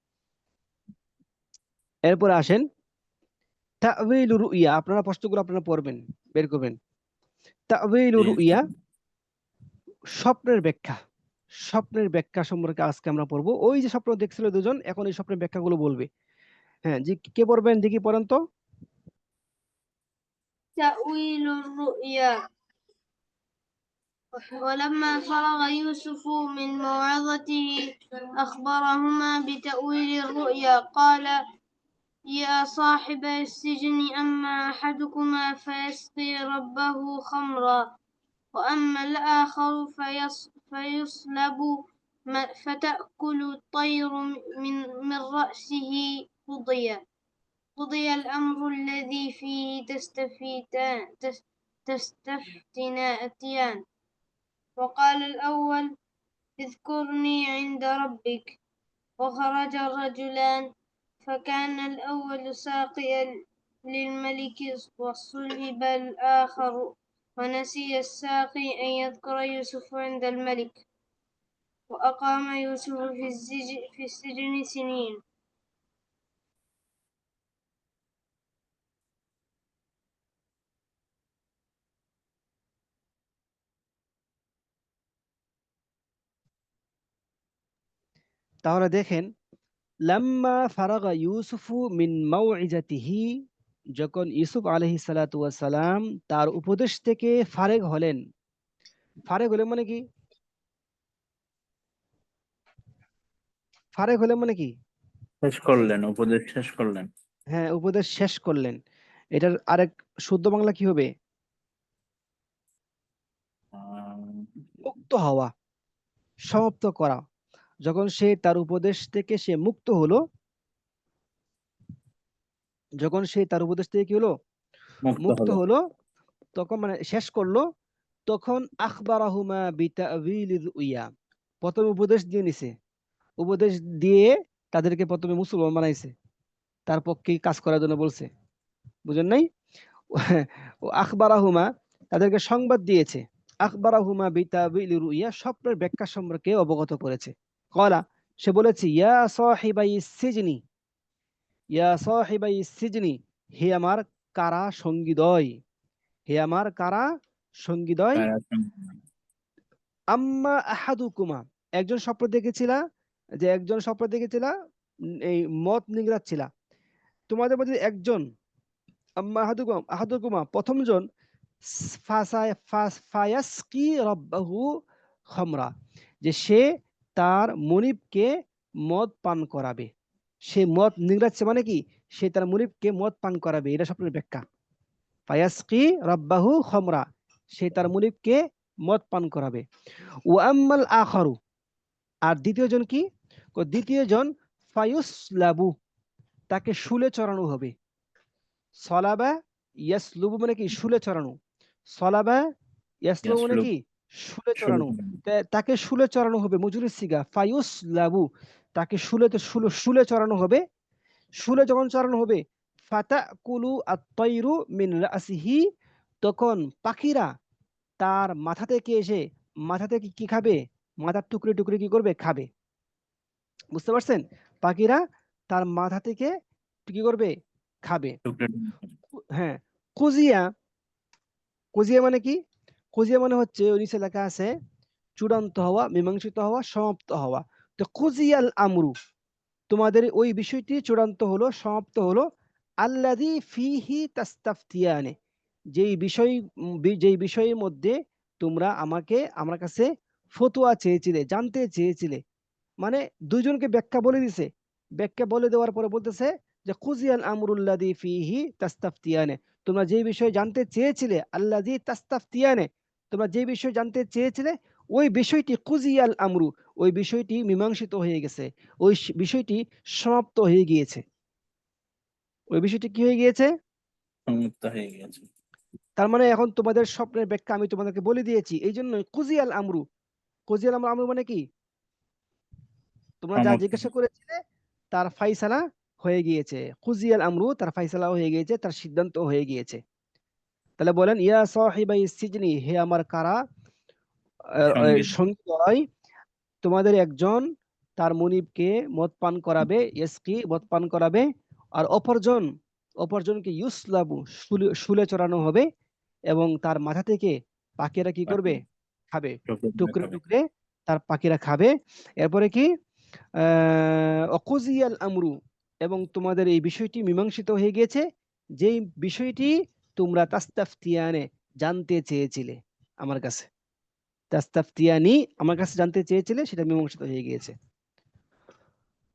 এরপরে আসেন তা'ওয়িলুর রুইয়া, আপনারা প্রশ্নগুলো আপনারা পড়বেন, বের করবেন। তা'ওয়িলুর জি রুইয়া, স্বপ্নের ব্যাখ্যা। স্বপ্নের ব্যাখ্যা সম্পর্কে আজকে আমরা পড়বো। ওই যে স্বপ্ন দেখছিল দুজন, এখন এই স্বপ্নের ব্যাখ্যাগুলো বলবে। হ্যাঁ জি, কে পড়বেন দেখি, পড়েন তো। تأويل الرؤيا. ولما فرغ يوسف من موعظته أخبرهما بتأويل الرؤيا قال يا صاحب السجن أما أحدكما فيسقي ربه خمرا وأما الآخر فيصلب فتأكل الطير من رأسه. قضي الأمر الذي فيه تستفتيان. وقال الأول اذكرني عند ربك. وخرج الرجلان فكان الأول ساقيا للملك وصلب الآخر ونسي الساقي أن يذكر يوسف عند الملك. وأقام يوسف في السجن سنين. তাহলে দেখেন, লাম্মা ফারাগা ইউসুফু মিন মাউইজাতিহি, যখন ইউসুফ আলাইহিস সালাতু ওয়াস সালাম তার উপদেশ থেকে ফারেগ হলেন, ফারেক হলে মানে কি? ফারেক হলে মানে কি? শেষ করলেন, উপদেশ শেষ করলেন। হ্যাঁ, উপদেশ শেষ করলেন। এটার আরেক শুদ্ধ বাংলা কি হবে? মুক্ত হওয়া, সমাপ্ত করা। যখন সে তার উপদেশ থেকে সে মুক্ত হলো, যখন সে তার উপদেশ থেকে কি হলো? মুক্ত মুক্ত হলো। হলো, তখন মানে শেষ করলো, তখন আখবারাহুমা বিতাউইলির রুইয়া, প্রথমে উপদেশ দিয়ে নিছে, উপদেশ দিয়ে তাদেরকে প্রথমে মুসলমান বানাইছে, তার পক্ষে কাজ করার জন্য বলছে। বুঝেন নাই? ও আখবারাহুমা, তাদেরকে সংবাদ দিয়েছে, আখবারাহুমা বিতাউইলির রুইয়া, স্বপ্নের ব্যাখ্যা সম্পর্কে অবগত করেছে। কলা, সে বলেছে, ইয়া সাহিবাই সিজনি, ইয়া সাহিবাই সিজনি, হে আমার কারা সঙ্গীদ্বয়, হে আমার কারা সঙ্গীদ্বয়, আম্মা আহাদুকুমা, একজন স্বপ্ন দেখেছিলা, যে একজন স্বপ্ন দেখেছিলা, এই মত নিংড়াচ্ছিলা, তোমাদের মধ্যে একজন, আম্মা আহাদুকুমা, আহাদুকুমা প্রথমজন, ফায়াসকি রব্বাহু খামরা, যে সে তার মনিবকে মদ পান করাবে। সে মদ নিংড়াচ্ছে মানে কি? সে তার মনিবকে মদ পান করাবে, এটা স্বপ্নের ব্যাখ্যা। ফায়াসকি রব্বাহু খামরা, সে তার মনিবকে মদ পান করাবে। ও আম্মাল আখারু, আর দ্বিতীয়জন কি? দ্বিতীয়জন ফায়ুসলাবু, তাকে শুলে চড়ানো হবে। সলাবা ইয়াসলুবু মানে কি? শুলে চড়ানো। সলাবা ইয়াসলুবু মানে কি? শুলে চড়ানো। তাকে শুলে চড়ানো হবে, মজুরের সিগা, ফায়ুসলাবু, তাকে শুলে চড়ানো হবে। শুলে যখন চড়ানো হবে, ফাতাকুলু আত-তায়রু মিন রাসিহি, তখন পাখিরা তার মাথা থেকে এসে, মাথা থেকে কি খাবে? মাথার টুকরে টুকরে কি করবে? খাবে। বুঝতে পারছেন? পাখিরা তার মাথা থেকে কি করবে? খাবে। হ্যাঁ, কুজিয়া, কুজিয়া মানে কি? কুজিয়া মানে হচ্ছে, ওই নিচে লেখা আছে চূড়ান্ত হওয়া, মীমাংসিত হওয়া, সমাপ্ত হওয়া। তো কুজিয়াল আমরু, তোমাদের ওই বিষয়টি চূড়ান্ত হলো, সমাপ্ত হলো। আল্লাযী ফীহি তাস্তাফতিয়ানে, যেই বিষয়ের মধ্যে তোমরা আমার কাছে ফতোয়া চেয়েছিলে, জানতে চেয়েছিলে। মানে দুইজনকে ব্যাখ্যা বলে দিছে, ব্যাখ্যা বলে দেওয়ার পরে বলতেছে যে কুজিয়াল আমরুল্লাযী ফীহি তাস্তাফতিয়ানে, তোমরা যে বিষয়ে জানতে চেয়েছিলে, আল্লাযী তাস্তাফতিয়ানে, তোমরা যে বিষয়ে জানতে চেয়েছিলে, ওই বিষয়টি কুজিয়াল আমরু, ওই বিষয়টি মীমাংসিত হয়ে গেছে, ওই বিষয়টি সমাপ্ত হয়ে গিয়েছে। ওই বিষয়টি কি হয়ে গিয়েছে? সমাপ্ত হয়ে গেছে। তার মানে এখন তোমাদের স্বপ্নের ব্যাখ্যা আমি তোমাদেরকে বলে দিয়েছি, এই জন্য কুজিয়াল আমরু। কুজিয়াল আমরু মানে কি? তোমরা যা জিজ্ঞাসা করেছিলে তার ফাইসালা হয়ে গিয়েছে। কুজিয়াল আমরু, তার ফাইসালা হয়ে গিয়েছে, তার সিদ্ধান্ত হয়ে গিয়েছে। তাহলে বলেন, ইয়া সাহিবাই সিজনি, হে আমার কারা সঙ্গী, তোমাদের একজন তার মুনিবকে মদ পান করাবে, ইয়াসকি মদ পান করাবে, আর অপরজনকে ইউসলাবু, শুলে চড়ানো হবে, এবং তার মাথা থেকে পাখিরা কি করবে? খাবে, টুকরে টুকরে তার পাখিরা খাবে। এরপরে কি? অকুজিয়াল আমরু, এবং তোমাদের এই বিষয়টি মীমাংসিত হয়ে গিয়েছে, যেই বিষয়টি তোমরা তাস্তাফতিয়ানে, জানতে চেয়েছিলে আমার কাছে, তাস্তাফতিয়ানি, আমার কাছে জানতে চেয়েছিলে, সেটা মীমাংসিত হয়ে গিয়েছে।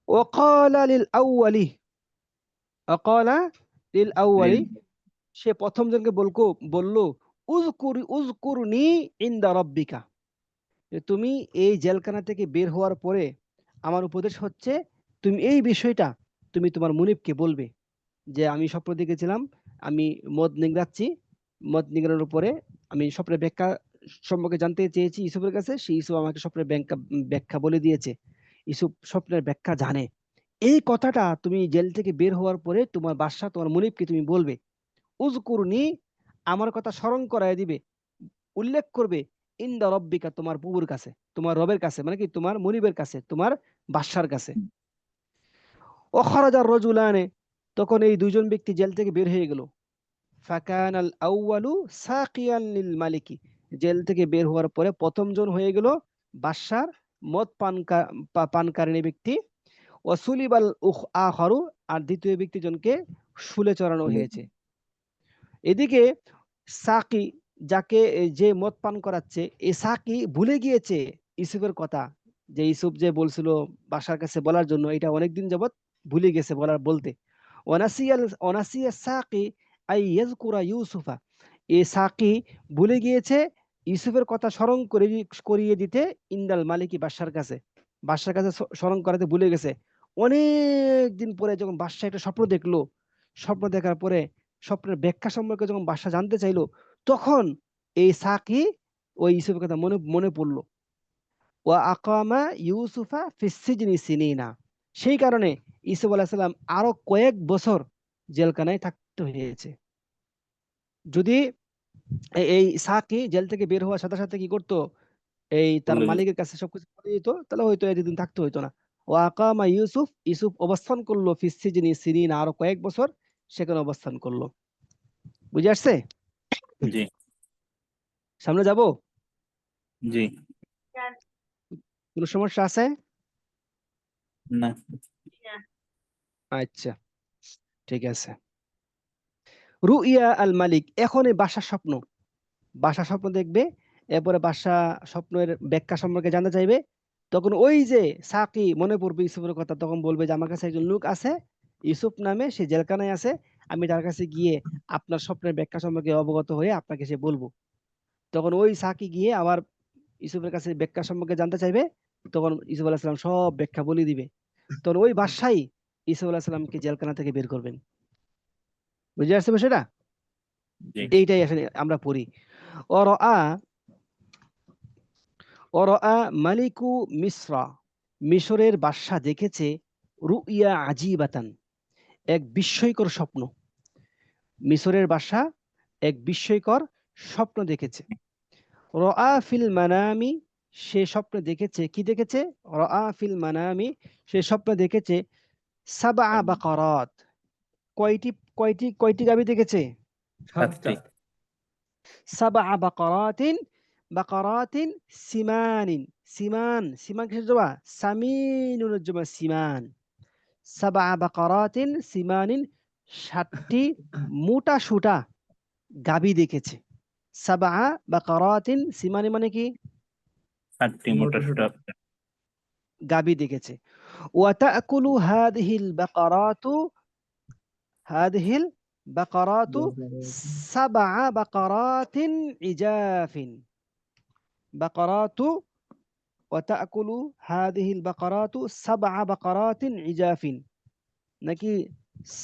ওয়াকালা লিল আউয়ালি, ওয়াকালা লিল আউয়ালি, সে প্রথম জনকে বলল, উযকুরনি ইনদা রাব্বিকা, যে তুমি এই জেলখানা থেকে বের হওয়ার পরে আমার উপদেশ হচ্ছে, তুমি এই বিষয়টা তুমি তোমার মুনিবকে বলবে, যে আমি স্বপ্ন দেখেছিলাম, আমি মদ নিংড়াচ্ছি, মদ নিংড়ানোর পরে আমি স্বপ্নের ব্যাখ্যা সম্পর্কে জানতে চেয়েছি ইউসুফের কাছে, সেই ইউসুফ আমাকে স্বপ্নের ব্যাখ্যা বলে দিয়েছে, ইউসুফ স্বপ্নের ব্যাখ্যা জানে। এই কথাটা তুমি জেল থেকে বের হওয়ার পরে তোমার বাদশা, তোমার মুনিবকে তুমি বলবে, উযকুরনি, আমার কথা স্মরণ করায় দিবে, উল্লেখ করবে, ইনদা রব্বিকা, তোমার প্রভুর কাছে, তোমার রবের কাছে, মানে কি? তোমার মুনিবের কাছে, তোমার বাদশার কাছে। ও খরাজার রজুলানে, তখন এই দুইজন ব্যক্তি জেল থেকে বের হয়ে গেল। ফাকানাল আউয়ালু সাকিয়ান লিল মালিকি, জেল থেকে বের হওয়ার পরে প্রথম জন হয়ে গেল বাদশার মদ পানকারিণী ব্যক্তি। ওয়াসুলিবাল আখারু, আর দ্বিতীয় ব্যক্তি জনকে শুলে চড়ানো হয়েছে। এদিকে সাকি, যাকে যে মদ পান করাচ্ছে, এ সাকি ভুলে গিয়েছে ইউসুফের কথা, যে ইউসুফ যে বলছিল বাসার কাছে বলার জন্য, এটা অনেকদিন যাবত ভুলে গেছে বলতে। অনাসিয়া সাকি আই ইয়াজকুরা ইউসুফা, এ সাকি ভুলে গিয়েছে ইউসুফের কথা স্মরণ করিয়ে দিতে ইন্দাল মালিকি, বাদশার কাছে। বাদশার কাছে স্মরণ করাতে ভুলে গেছে। অনেক দিন পরে যখন বাদশা একটা স্বপ্ন দেখলো, স্বপ্ন দেখার পরে স্বপ্নের ব্যাখ্যা সম্পর্কে যখন বাদশা জানতে চাইলো, তখন এই সাকি ওই ইউসুফের কথা মনে পড়লো। ওয়া আকামা ইউসুফা ফিস সিজনি সিনিনা, সেই কারণে ইউসুফ আলাইহিস সালাম আরো কয়েক বছর জেলখানায় থাকতে হয়েছে। যদি এই সাকি জেল থেকে বের হওয়ার সাথে সাথে কি করতো, এই তার বলে দিন। মালিকের কাছে সবকিছু বলে দিত, তাহলে হয়তো এতদিন থাকতে হইতো না। ও আকামা ইউসুফ অবস্থান করলো ফিস সিজনি সিনিনা, আরো কয়েক বছর সেখানে অবস্থান করলো। বুঝে আসছে? জি সামনে যাব? জি কোনো সমস্যা আছে? না আচ্ছা, ঠিক আছে। রুইয়া আল মালিক, এখন এই বাসার স্বপ্ন দেখবে, এরপরে বাসা স্বপ্নের ব্যাখ্যা সম্পর্কে জানতে চাইবে। তখন ওই যে সাকি মনে পড়বে ইউসুফের কথা, তখন বলবে যে আমার কাছে একজন লোক আছে ইউসুফ নামে, সে জেলখানায় আছে, আমি তার কাছে গিয়ে আপনার স্বপ্নের ব্যাখ্যা সম্পর্কে অবগত হয়ে আপনাকে সে বলবো। তখন ওই সাকি গিয়ে আবার ইউসুফের কাছে ব্যাখ্যা সম্পর্কে জানতে চাইবে, তখন ইউসুফ আলাইহিস সালাম সব ব্যাখ্যা বলে দিবে। তখন ওই বাদশাই ইউসুফ আলাইহিস সালামকে জেলখানা থেকে বের করবেন। বুঝে আসছে বিষয়টা? জি এইটাই আসলে আমরা পড়ি। অরআ অরআ মালিকু মিসরা, মিশরের বাদশা দেখেছে রুইয়া আজিবাতান, এক বিস্ময়কর স্বপ্ন। মিশরের বাদশা এক বিস্ময়কর স্বপ্ন দেখেছে। রআ ফিল মানামি, সে স্বপ্ন দেখেছে, কি দেখেছে? রআ ফিল মানামি, সে স্বপ্ন দেখেছে সাবআ বাকারাত, কয়টি কয়টি গাভী দেখেছে? 7টি। সাবআ বাকারাতিন সিমানিন, সিমান কিসের জমা? সামিনুনের জমা সিমান। সাবআ বাকারাতিন সিমানিন, 7টি মোটা সুটা গাভী দেখেছে। সাবআ বাকারাতিন সিমানি মানে কি? 7টি মোটা সোটা। গাভী দেখেছে। ওয়া তাকুলু হাদিহিল বাকারাতু সাবআ বাকারাতিন ইজাফিন। বাকারাতু ওয়া তাকুলু হাদিহিল বাকারাতু সাবআ বাকারাতিন ইজাফিন, নাকি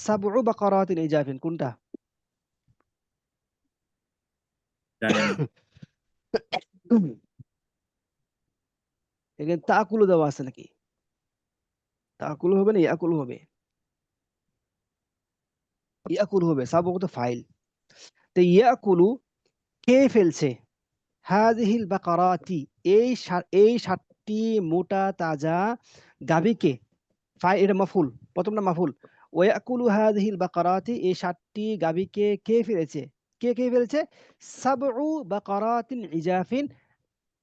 সাবউ বাকারাতিন ইজাফিন, কোনটা? জানি না। এখানে তাকুলু দেওয়া আছে নাকি? তাকুলু হবে না ইয়াকুলু হবে? ইয়াকুলু হবে, সাবউ তো ফাইল। তো ইয়াকুলু খেয়ে ফেলছে, হাযিহিল বাকারাতি, এই 7টি মোটা তাজা গাভীকে। এটা মাফুল, প্রথমটা মাফুল। ওয়াকুলু হাযিহিল বাকারাতি, এই 7টি গাভীকে খেয়ে ফেলেছে। কে খেয়ে ফেলেছে? সাবউ বাকারাতিন ইজাফিন,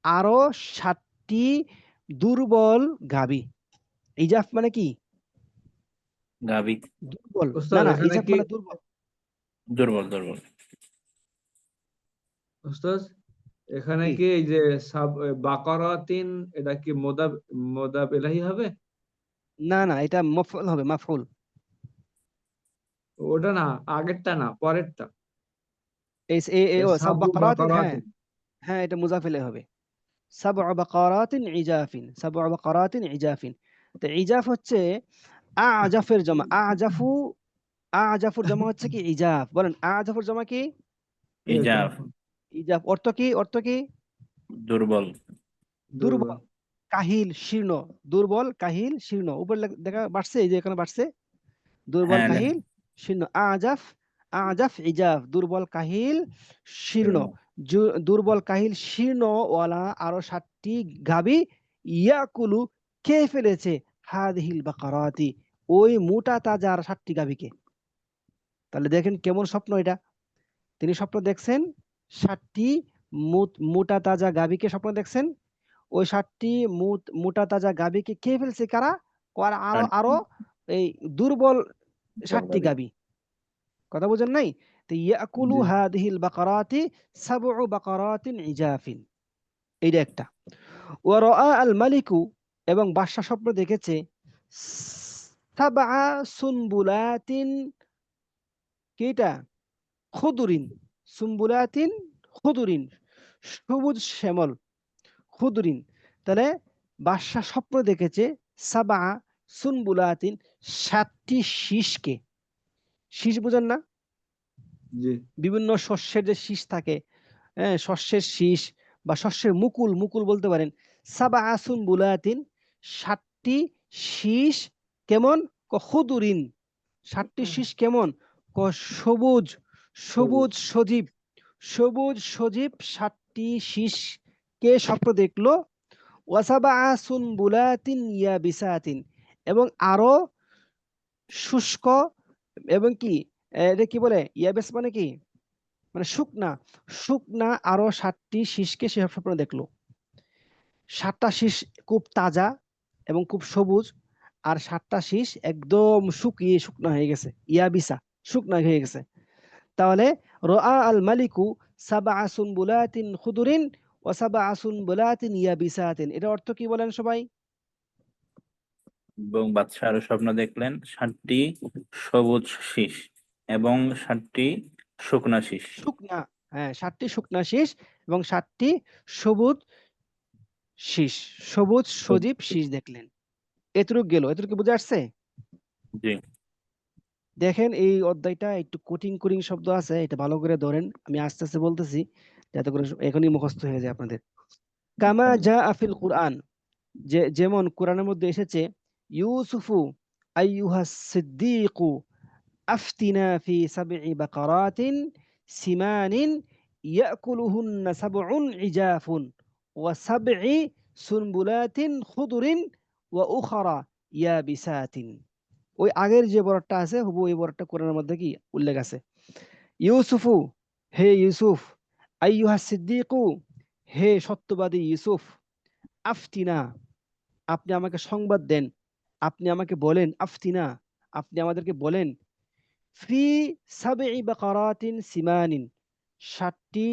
আরো 7টি দুর্বল গাভী। ইজাফ মানে কি? গাবি। দুর্বল না, ওস্তাদ না, এখানে ইজাফ কি মানে দুর্বল। দুর্বল দুর্বল। ওস্তাদ এখানে কি? কি এই যে বাকারাতিন, এটা কি মোদাব ইলাহি হবে? না, না, এটা মাফউল হবে, মাফউল। ওটা না, আগেরটা না, পরেরটা। ও সাব সাবু বাকারাতিন, হ্যাঁ, বাকারাতিন। হ্যাঁ, এটা মুজাফ ইলাইহি হবে। সাবউ বাকারাতিন ইজাফিন, সাবউ বাকারাতিন ইজাফিন। তো ইজাফ হচ্ছে আজাফের জমা। আজাফুর জমা হচ্ছে কি? ইজাফ। বলেন আজাফুর জমা কি? ইজাফ। ইজাফ অর্থ কি? দুর্বল। দুর্বল, দুর্বল। কাহিল, শীর্ণ। দুর্বল, কাহিল, শীর্ণ। উপরে দেখা বাড়ছে, এই যে এখানে বাড়ছে, দুর্বল, হ্যাঁ কাহিল, শীর্ণ। আজাফ ইজাফ, দুর্বল, কাহিল, শীর্ণ। দুর্বল, কাহিল, শীর্ণ ওয়ালা আরো 7টি গাভী ইয়াকুলু খেয়ে ফেলেছে হাদিহিল বাকারাতি, ওই মোটা তাজা 7টি গাভীকে। তাহলে দেখেন কেমন স্বপ্ন এটা। তিনি স্বপ্ন দেখছেন 7টি মোটা তাজা গাভীকে স্বপ্ন দেখছেন। ওই 7টি মোটা তাজা গাভীকে খেয়ে ফেলছে কারা? আরো আরো এই দুর্বল 7টি গাভী। কথা বুঝেন নাই? তো ইয়াকুলু জি হাদিহিল বাকারাতি সাবউ বাকারাতিন ইজাফিন, এইটা একটা। ওয়া রাআ আল মালিকু, এবং বাদশা স্বপ্ন দেখেছে সাবআ সুনবুলাতিন, কিটা খুদুরিন, সুম্বুলাতিন খুদুরিন, সবুজ শ্যামল, খুদুরিন। তাহলে বাদশা স্বপ্ন দেখেছে সাবা সুনবুলাতিন, 7টি শীষকে। শীষ বুঝেন না? জি বিভিন্ন শস্যের যে শীষ থাকে, হ্যাঁ, শস্যের শীষ বা শস্যের মুকুল, মুকুল বলতে পারেন। সাবা সুনবুলাতিন, 7টি শীষ কেমন? খুদুরিন, 7টি শীষ কেমন? সবুজ, সবুজ সজীব, সবুজ সজীব 7টি শীষ কে স্বপ্ন দেখলো। ওয়াসাবা সুনবুলাতিন ইয়াবিসাতিন, এবং আরো শুষ্ক, এবং কি এটা কি বলে, ইয়াবিস মানে কি, মানে শুকনা, শুকনা আরো 7টি শীষকে সে স্বপ্ন দেখলো। 7টা শীষ খুব তাজা এবং খুব সবুজ, আর 7টা শীষ একদম শুকিয়ে শুকনা হয়ে গেছে, ইয়াবিসা, শুকনা হয়ে গেছে। তাহলে রাআ আল মালিকু সাবআ সুনবুলাতিন খুদুরিন ওয়া সাবআ সুনবুলাতিন ইয়াবিসাতিন, এর অর্থ কি বলেন সবাই? এবং বাদশা আরো স্বপ্ন দেখলেন 7টি সবুজ শীষ এবং 7টি শুকনা শীষ। শুকনা, হ্যাঁ, 7টি শুকনা শীষ এবং 7টি সবুজ শীষ, সবুজ সজীব শীষ দেখলেন। এতটুকু গেল, এতটুকু বুঝে আসছে? জি দেখেন এই অধ্যায়টা একটু কঠিন কঠিন শব্দ আছে, এটা ভালো করে ধরেন, আমি আস্তে আস্তে বলতেছি যাতে করে এখনই মুখস্থ হয়ে যায় আপনাদের। কামা জা আফিল কুরআন, যেমন কোরআনের মধ্যে এসেছে ইউসুফু আইয়ুহাস সিদ্দীকু আফতিনা ফি সাবঈ বাকারাতিন সিমানিন ইয়াকুলুহুন্না সাবউন ইজাফুন ওয়া সাবঈ সুনবুলাতিন খুদুরিন ওয়া উখরা ইয়াবিসাতিন। ওই আগের যে বরাতটা আছে হুবহু ওই বরাতটা কোরআনের মধ্যে কি উল্লেখ আছে। ইউসুফু, হে ইউসুফ, আইয়ুহা সিদ্দীকু, হে সত্যবাদী ইউসুফ, আফতিনা, আপনি আমাকে সংবাদ দেন, আপনি আমাকে বলেন, আফতিনা, আপনি আমাদেরকে বলেন, ফি সাবঈ বাকারাতিন সিমানিন, 7টি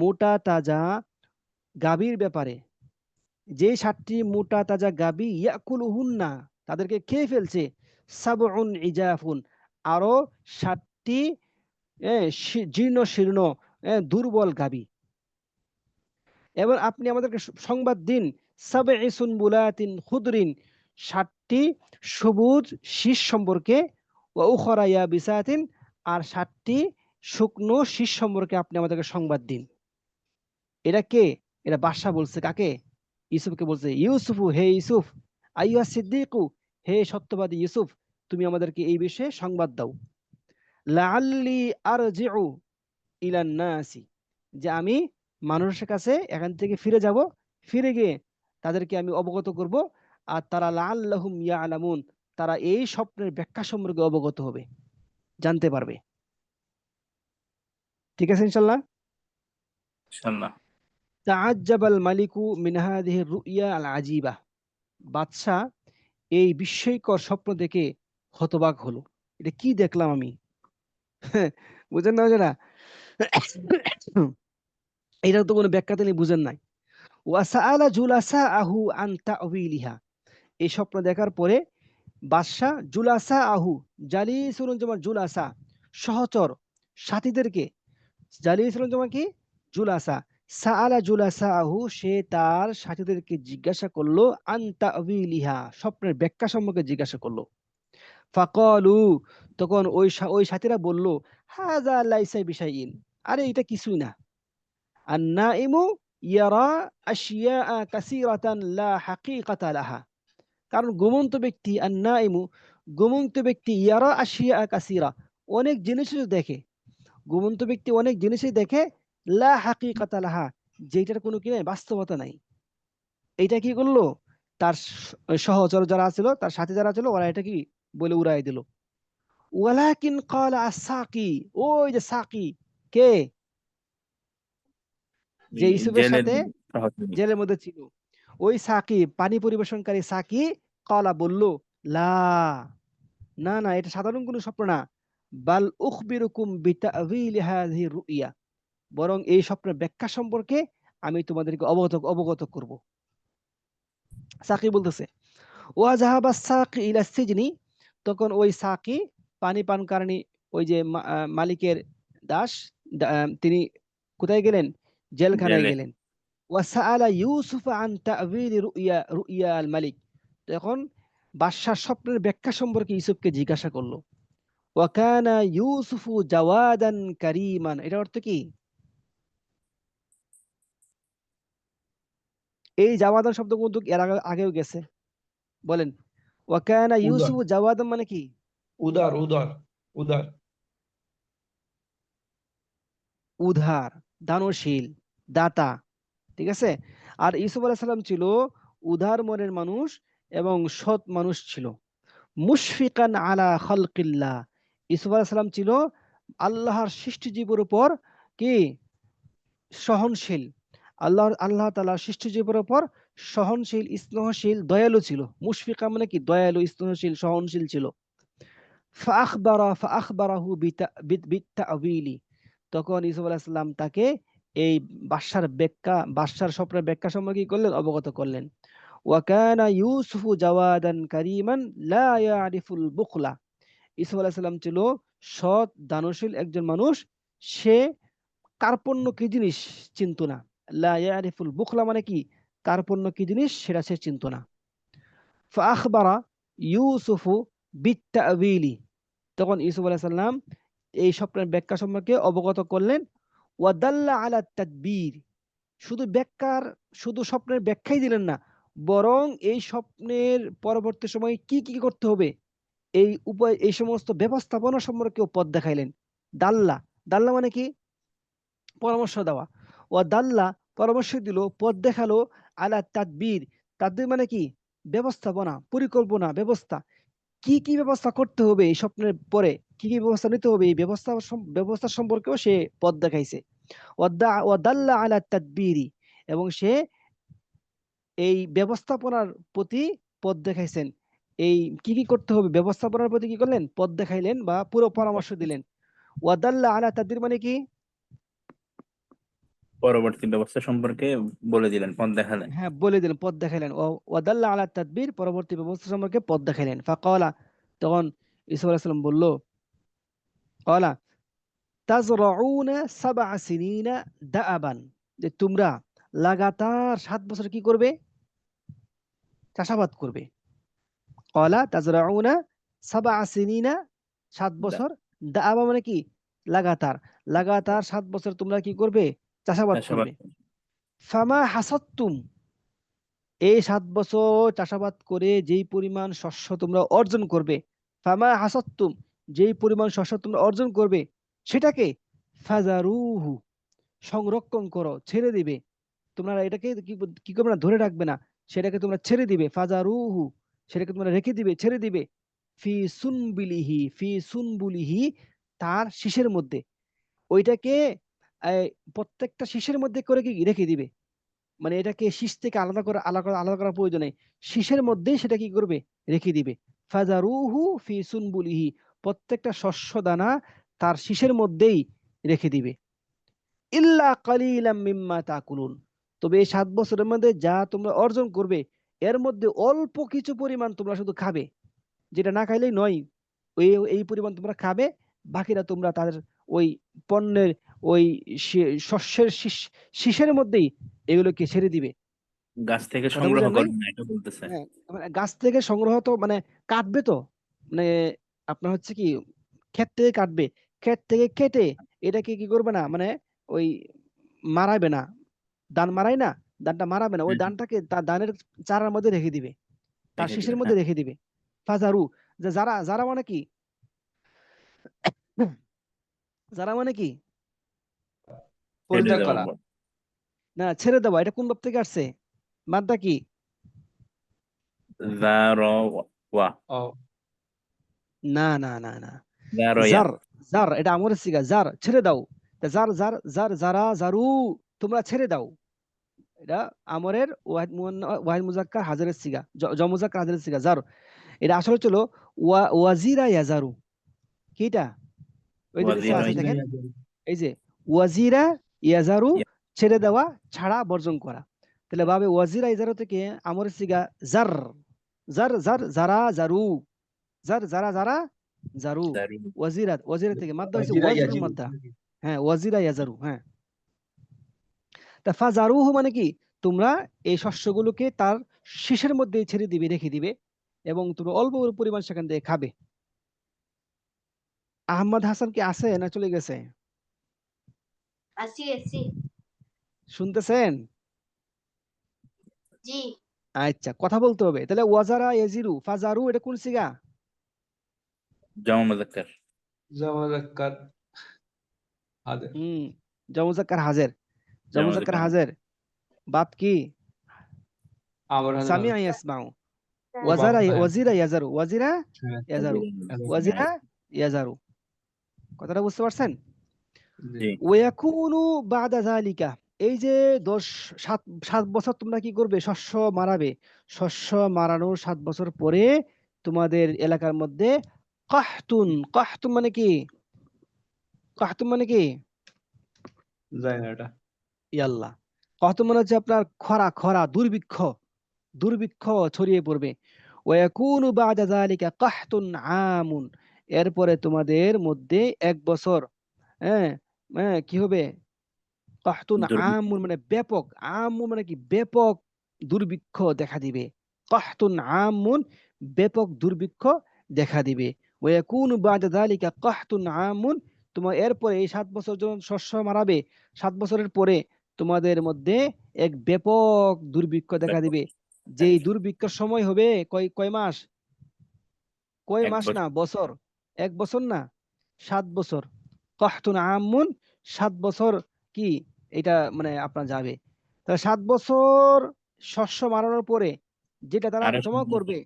মোটা তাজা গাভীর ব্যাপারে, যে 7টি মোটা তাজা গাভী ইয়াকুলুহুন্না, তাদেরকে খেয়ে ফেলছে, সাবউন ইজাফুন, আরো 7টি জীর্ণ শীর্ণ দুর্বল গাভী। এবার আপনি আমাদেরকে সংবাদ দিন সাবঈ সুনবুলাতিন খুদরিন, 7টি সবুজ শীষ সম্পর্কে, ওয়া উখরা ইয়াবিসাতিন, আর 7টি শুকনো শীষ সম্পর্কে আপনি আমাদেরকে সংবাদ দিন। এটা কে? এটা বাদশা বলছে কাকে? ইউসুফকে বলছে, ইউসুফু, হে ইউসুফ, আইয়ুহা সিদ্দীকু, হে সত্যবাদী ইউসুফ, তুমি আমাদেরকে এই বিষয়ে সংবাদ দাও। লাআল্লি আরজিউ ইলান নাসি, যে আমি মানুষের কাছে এখান থেকে ফিরে যাব, ফিরে গিয়ে তাদেরকে আমি অবগত করব, আর তারা লাআল্লাহুম ইয়ালামুন, তারা এই স্বপ্নের ব্যাখ্যা সম্পর্কে অবগত হবে, জানতে পারবে। ঠিক আছে ইনশাআল্লাহ। ইনশাআল্লাহ। তাআজ্জাবাল মালিকু মিন হাযিহি রুইয়া আল আজিবা, বাদশা এই বিস্ময়কর স্বপ্ন দেখে হতবাক হলো, এটা কি দেখলাম আমি, বুঝেন না যারা, এটা তো কোনো ব্যাখ্যা তিনি বুঝেন নাই। ওয়াসাআলা জুলাসাআহু আন তা'ওয়িলিহা, এই স্বপ্ন দেখার পরে বাদশা জুলাসা আহু, জালিসুন জমা জুলাসা, সহচর সাথীদেরকে, জালিসুন জমা কি জুলাসা, সাআলা জুলাসা আহু, সে তার সাথীদেরকে জিজ্ঞাসা করলো, আন তা'ওয়িলিহা, স্বপ্নের ব্যাখ্যা সম্পর্কে জিজ্ঞাসা করলো। ফাকালু, তখন ওই সাথীরা বলল, হাযা লাইসা বিশাইইন, আরে এটা কিছুই না। আন-নাইমু ইয়ারা আশিয়াআ কাসীরাতান লা হাকীকাতা লাহা, কারণ ঘুমন্ত ব্যক্তি, আন-নাইমু, ঘুমন্ত ব্যক্তি, ইয়ারা আশিয়া কাসীরা, অনেক জিনিসই দেখে, ঘুমন্ত ব্যক্তি অনেক জিনিসই দেখে, লা হাকীকাতা লাহা, যেটার কোনো কি নাই, বাস্তবতা নাই। এইটা কি করলো, তার সহচর যারা ছিল, তার সাথে যারা ছিল, ওরা এটা কি বলে উড়াই দিল। ওয়ালাকিন ক্বালা আস-সাকি, ওই যে সাকি, কে? যে ইউসুফের জেলের সাথে সহযোগী। জেলের মধ্যে ছিল, ওই সাকি, পানি পরিবেশনকারী সাকি, ক্বালা বলল, লা, না না, এটা সাধারণ কোনো স্বপ্ন না, বাল উখবিরুকুম বিতা'ওয়িলি হাযিহি রুইয়া, বরং এই স্বপ্নের ব্যাখ্যা সম্পর্কে আমি তোমাদেরকে অবগত করব। সাকি বলতেছে, ওয়া যাহাবা সাকি ইলা সিজনি, তখন ওই সাকি পানি পানকারী, ওই যে মালিকের দাস, তিনি কোথায় গেলেন? জেলখানায় জেলে। গেলেন। ওয়া সাআলা ইউসুফ আন তা'ওয়িলি রুইয়া আল মালিক, তখন বাদশার স্বপ্নের ব্যাখ্যা সম্পর্কে ইউসুফকে জিজ্ঞাসা করলো। ওয়া কানা ইউসুফু জাওয়াদান কারীমান, এটা অর্থ কি? এই জাওয়াদান শব্দ কিন্তু এর আগেও গেছে, বলেন। ওয়া কানা উদার, ইউসুফু জাওয়াদান মানে কি? উদার, উদার, উদার। উদার, দানশীল, দাতা, ঠিক আছে। আর ইউসুফ আলাইহিস সালাম ছিল উদার মনের মানুষ এবং সৎ মানুষ ছিল। মুশফিকান আলা খালকিল্লাহ, ইউসুফ আলাইহিস সালাম ছিল আল্লাহর সৃষ্টিজীবের উপর কি? সহনশীল। আল্লাহ তাআলার সৃষ্টিজীবের উপর সহনশীল, স্নেহশীল, দয়ালু ছিল। মুশফিকা মানে কি? দয়ালু, স্নেহশীল, সহনশীল ছিল। ফাআখবারাহু বিত্তা'ওয়িলি, তখন ইউসুফ আলাইহিস সালাম তাকে এই বাদশার স্বপ্নের ব্যাখ্যা সম্পর্কে কি করলেন? অবগত করলেন। ওয়া কানা ইউসুফু জাওয়াদান কারীমান লা ইয়ারিফুল বুখলা, ইউসুফ আলাইহিস সালাম ছিল সৎ, দানশীল একজন মানুষ। সে কার্পণ্য কি জিনিস চিনত না। লা ইয়ারিফুল বুখলা মানে কি? কার্পণ্য কি জিনিস সেটা সে চিনত না। ফাআখবারা ইউসুফু বিত্তা'ওয়িলি, তখন ইউসুফ আলাইহিস সালাম এই স্বপ্নের ব্যাখ্যা সম্পর্কে অবগত করলেন। ওয়াদাল্লা আলা তাদবীর, শুধু স্বপ্নের ব্যাখ্যাই দিলেন না, বরং এই স্বপ্নের পরবর্তী সময়ে কি কি করতে হবে এই সমস্ত ব্যবস্থাপনা সম্পর্কেও পথ দেখাইলেন। দাল্লা, দাল্লা মানে কি? পরামর্শ দেওয়া। দাল্লা পরামর্শ দিল, পথ দেখালো। আলা তাদবীর, তাদবীর মানে কি? ব্যবস্থাপনা, পরিকল্পনা, ব্যবস্থা। কি কি ব্যবস্থা করতে হবে এই স্বপ্নের পরে, কি কি ব্যবস্থা নিতে হবে, এই ব্যবস্থা সম্পর্কেও সে পথ দেখাইছে। ওয়াদাল্লা আলা তাদবীরি, এবং সে এই ব্যবস্থাপনার প্রতি পথ দেখাইছেন। এই কি কি করতে হবে ব্যবস্থাপনার প্রতি কি করলেন? পথ দেখাইলেন বা পুরো পরামর্শ দিলেন। ওয়াদাল্লা আলা তাদবীর মানে কি? পরবর্তী ব্যবস্থা সম্পর্কে বলে দিলেন, পথ দেখালেন। হ্যাঁ, বলে দিলেন, পথ দেখাইলেন। ওয়াদাল্লা আলা তাদবীর, পরবর্তী ব্যবস্থা সম্পর্কে পথ দেখাইলেন। ফাকালা, তখন ঈসা আলাইহিস সালাম বলল, ক্বালা তাজরাউনা সাবআ সিনিনা দাআবান, যে তোমরা লাগাতার 7 বছর কি করবে? চাষাবাদ করবে। ক্বালা তাজরাউনা সাবআ সিনিনা, 7 দা- বছর। দাআবা মানে কি? লাগাতার। লাগাতার 7 বছর তোমরা কি করবে? চাষাবাদ চাষাবাদ। করবে। ফামা হাসাদতুম, এই 7 বছর চাষাবাদ করে যেই পরিমাণ শস্য তোমরা অর্জন করবে, ফামা হাসাদতুম, যেই পরিমাণ শস্য তোমরা অর্জন করবে, সেটাকে ফাজারুহু, সংরক্ষণ করো, ছেড়ে দিবে। তোমরা এটাকে কি করবে না? ধরে রাখবে না, সেটাকে তোমরা ছেড়ে দিবে। ফাজারুহু, সেটাকে তোমরা রেখে দিবে, ছেড়ে দিবে। ফি সুনবুলিহি, তার শীষের মধ্যে। ওইটাকে এই, প্রত্যেকটা শীষের মধ্যে করে কি রেখে দিবে। মানে এটাকে শীষ থেকে আলাদা করার প্রয়োজন নেই। শীষের মধ্যেই সেটা কি করবে? রেখে দিবে। ফাজারুহু ফি সুনবুলিহি, প্রত্যেকটা শস্য দানা তার শীষের মধ্যেই রেখে দিবে। ইল্লা কালিলাম মিম্মা তাকুলুন, তবে এই 7 বছরের মধ্যে যা তোমরা অর্জন করবে, এর মধ্যে অল্প কিছু পরিমাণ তোমরা শুধু খাবে, যেটা না খাইলেই নয়। এই পরিমাণ তোমরা খাবে, বাকিটা তোমরা তাদের ওই পণ্যের ওই শস্যের শীষের মধ্যেই এগুলোকে ছেড়ে দিবে। গাছ থেকে কথা সংগ্রহ বুঝেন নাই? করবেন না, এটা বলতেছে। হ্যাঁ, মানে গাছ থেকে সংগ্রহ তো মানে কাটবে তো, মানে আপনার হচ্ছে কি, ক্ষেত থেকে কাটবে, ক্ষেত থেকে কেটে এটাকে কি করবে না, মানে ওই মারাবে না, ধান মারাই না, ধানটা মারাবে না, ওই হুম, ধানটাকে তার ধানের চারার মধ্যে রেখে দিবে, তার রেখে দিবে, শীষের মধ্যে হ্যাঁ। রেখে দিবে। ফাজারু, যারা যারা মানে কি, যারা মানে কি ছেড়ে পরিত্যাগ দেওয়ার করা। পর। না, ছেড়ে দেওয়া, এটা কোন বাব থেকে আসছে? মাদ্দা কি? যারওয়া। ও, না না না না, যারয়া। জার, জার এটা আমরের সিগা, জার ছেড়ে দাও। তা জার জার জার যারা জারু, তোমরা ছেড়ে দাও। এটা আমরের ওয়াহিদ মুজাক্কার হাজারের সিগা, জমুজাক্কার হাজারের সিগা, জার। এটা আসলে ছিল ওয়াজিরা ইয়াজারু, কি এটা? ওই যে নিচে ওয়াজিরা আছে দেখেন, ইয়াজারু। এই যে ওয়াজিরা ইয়াজারু, ইয়া- ছেড়ে দেওয়া, ছাড়া, বর্জন করা। তাহলে ভাবে ওয়াজিরা ইয়াজারু থেকে আমরের সিগা জার, জার জার জারা জারু, জার জারা জারা জারু। দারু ওয়াজিরা, ওয়াজিরা থেকে মাদ্দা হয়েছে ওয়াজিরা ওয়াজরুল ইয়াজিরু। মাদ্দা। হ্যাঁ, ওয়াজিরা ইয়াজারু। হ্যাঁ, তা ফাজারুহু মানে কি, তোমরা এই শস্যগুলোকে তার শীষের মধ্যে ছেড়ে দিবে, রেখে দিবে, এবং তোমরা অল্প পরিমাণ সেখান থেকে খাবে। আহমদ হাসান কি আছে না চলে গেছে? আসি শুনতেছেন? জি আচ্ছা, কথা বলতে হবে। তাহলে ওয়াজারা ইয়াজিরু, ফাজারু, এটা কোন সিগা? জামা মুযাক্কার। জামাযাক্কার হাজার। হুম, জামুজাক্কার হাজের, জামা জামুজাক্কার মুযাক্কার। হাজের। বাপ কি? আমর হাজার সামিআ হাজার। ইয়াসমাউ। ও বাপ, ওয়াজারা, হ্যাঁ ওয়াজিরা ইয়াজারু, ওয়াজিরা হ্যাঁ ইয়াজারু, ওয়াজিরা ইয়াজারু। কথাটা বুঝতে পারছেন? জি। জি ওয়াকুনু বাদা যালিকা, এই যে 7 বছর তোমরা কি করবে? শস্য মারাবে। শস্য মারানোর 7 বছর পরে তোমাদের এলাকার মধ্যে কাহতুন, কাহতুন মানে কি? কাহতুন মানে কি? যায় না এটা। ইয়াল্লাহ, কাহতুন মানে হচ্ছে আপনার খরা, খরা, দুর্ভিক্ষ, দুর্ভিক্ষ ছড়িয়ে পড়বে। ওয়াকুনু বাদা যালিকা কাহতুন আমুন, এরপরে তোমাদের মধ্যে 1 বছর, হ্যাঁ, হ্যাঁ, কি হবে? কাহতুন দুর্ভিক্ষ। আমুন মানে ব্যাপক, আমুন মানে কি? ব্যাপক দুর্ভিক্ষ দেখা দিবে। কাহতুন আমুন, ব্যাপক দুর্ভিক্ষ দেখা দিবে। ওয়াকুনু বাদা যালিকা কাহতুন আমুন, তোমার এরপরে এই 7 বছর যখন শস্য মারাবে, 7 বছরের পরে তোমাদের মধ্যে এক ব্যাপক দুর্ভিক্ষ দেখা ব্যাপক দিবে। যেই দুর্ভিক্ষের সময় হবে কয় কয় মাস? কয় এক মাস বছর। না, বছর। 1 বছর না, 7 বছর। কাহতুন আমুন, 7 বছর কি এটা মানে আপনার যাবে। তাহলে 7 বছর শস্য মারানোর পরে যেটা তারা আরো জমা করবে,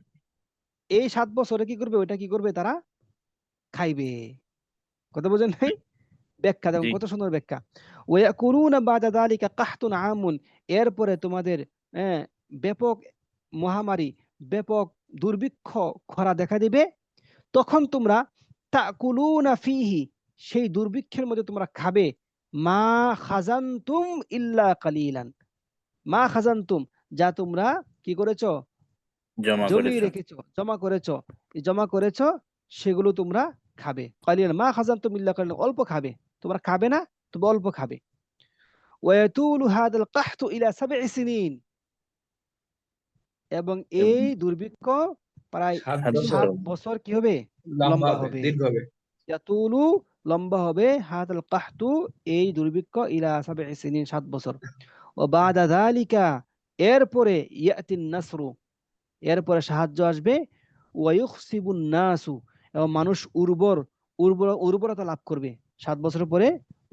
এই 7 বছরে কি করবে? ওইটা কি করবে? তারা খাইবে। কথা বোঝেন নাই? ব্যাখ্যা দেখুন, জি কত সুন্দর ব্যাখ্যা। ওয়াকুলুনা বাদা যালিকা কাহতুন আমুন, এরপরে তোমাদের ব্যাপক মহামারী, ব্যাপক দুর্ভিক্ষ, খরা দেখা দিবে। তখন তোমরা তাকুলুনা ফিহি, সেই দুর্ভিক্ষের মধ্যে তোমরা খাবে। মা খাজানতুম ইল্লা কালিলান, মা খাজানতুম, যা তোমরা কি করেছো? জমা জমিয়ে করেছো। রেখেছো, জমা করেছো। এই জমা করেছো, সেগুলো তোমরা খাবে। কালিলান মা খাজানতুম ইল্লা কালিলান, অল্প খাবে। তোমরা খাবে না, তবে অল্প খাবে। ওয়াতুলু হাদাল কাহতু ইলা 7 সিনিন, এবং এবং এই দুর্ভিক্ষ প্রায় 7 7 বছর 7 বছর বছর কি হবে? লম্বা লম্বা হবে, হবে। দীর্ঘ হবে। ইয়াতুলু, লম্বা হবে, হাদাল কাহতু, এই দুর্ভিক্ষ, ইলা 7 সিনিন, 7 বছর। ও বাদা যালিকা, এরপরে ইয়াতিন নাসরু, এরপরে সাহায্য আসবে। ওয়ায়ুখসিবুন নাসু, এবং মানুষ উর্বরতা লাভ করবে। 7 বছর পরে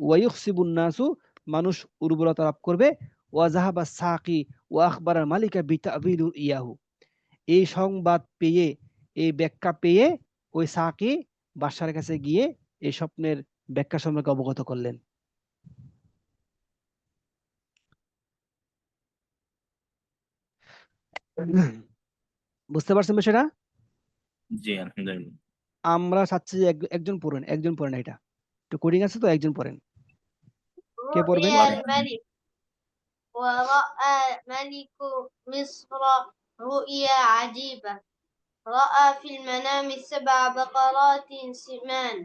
ওয়ায়ুখসিবুন নাসু, মানুষ উর্বরতা লাভ করবে। ওয়াজাহাবা সাকি ওয়া আখবারা মালিকা বিতাবিলু ইয়াহু, এই সংবাদ পেয়ে, এই ব্যাখ্যা পেয়ে ওই সাকি বাদশার কাছে গিয়ে এই স্বপ্নের ব্যাখ্যা সম্পর্কে অবগত করলেন। বুঝতে পারছেন বিষয়টা? জি আলহামদুলিল্লাহ। আমরা চাচ্ছি যে একজন পড়েন, একজন পড়েন, এটা একটু কোডিং আছে তো, একজন পড়েন। কে পড়বেন? رؤيا الملك. ورأى ملك مصر رؤيا عجيبة. رأى في المنام 7 بقرات سمان،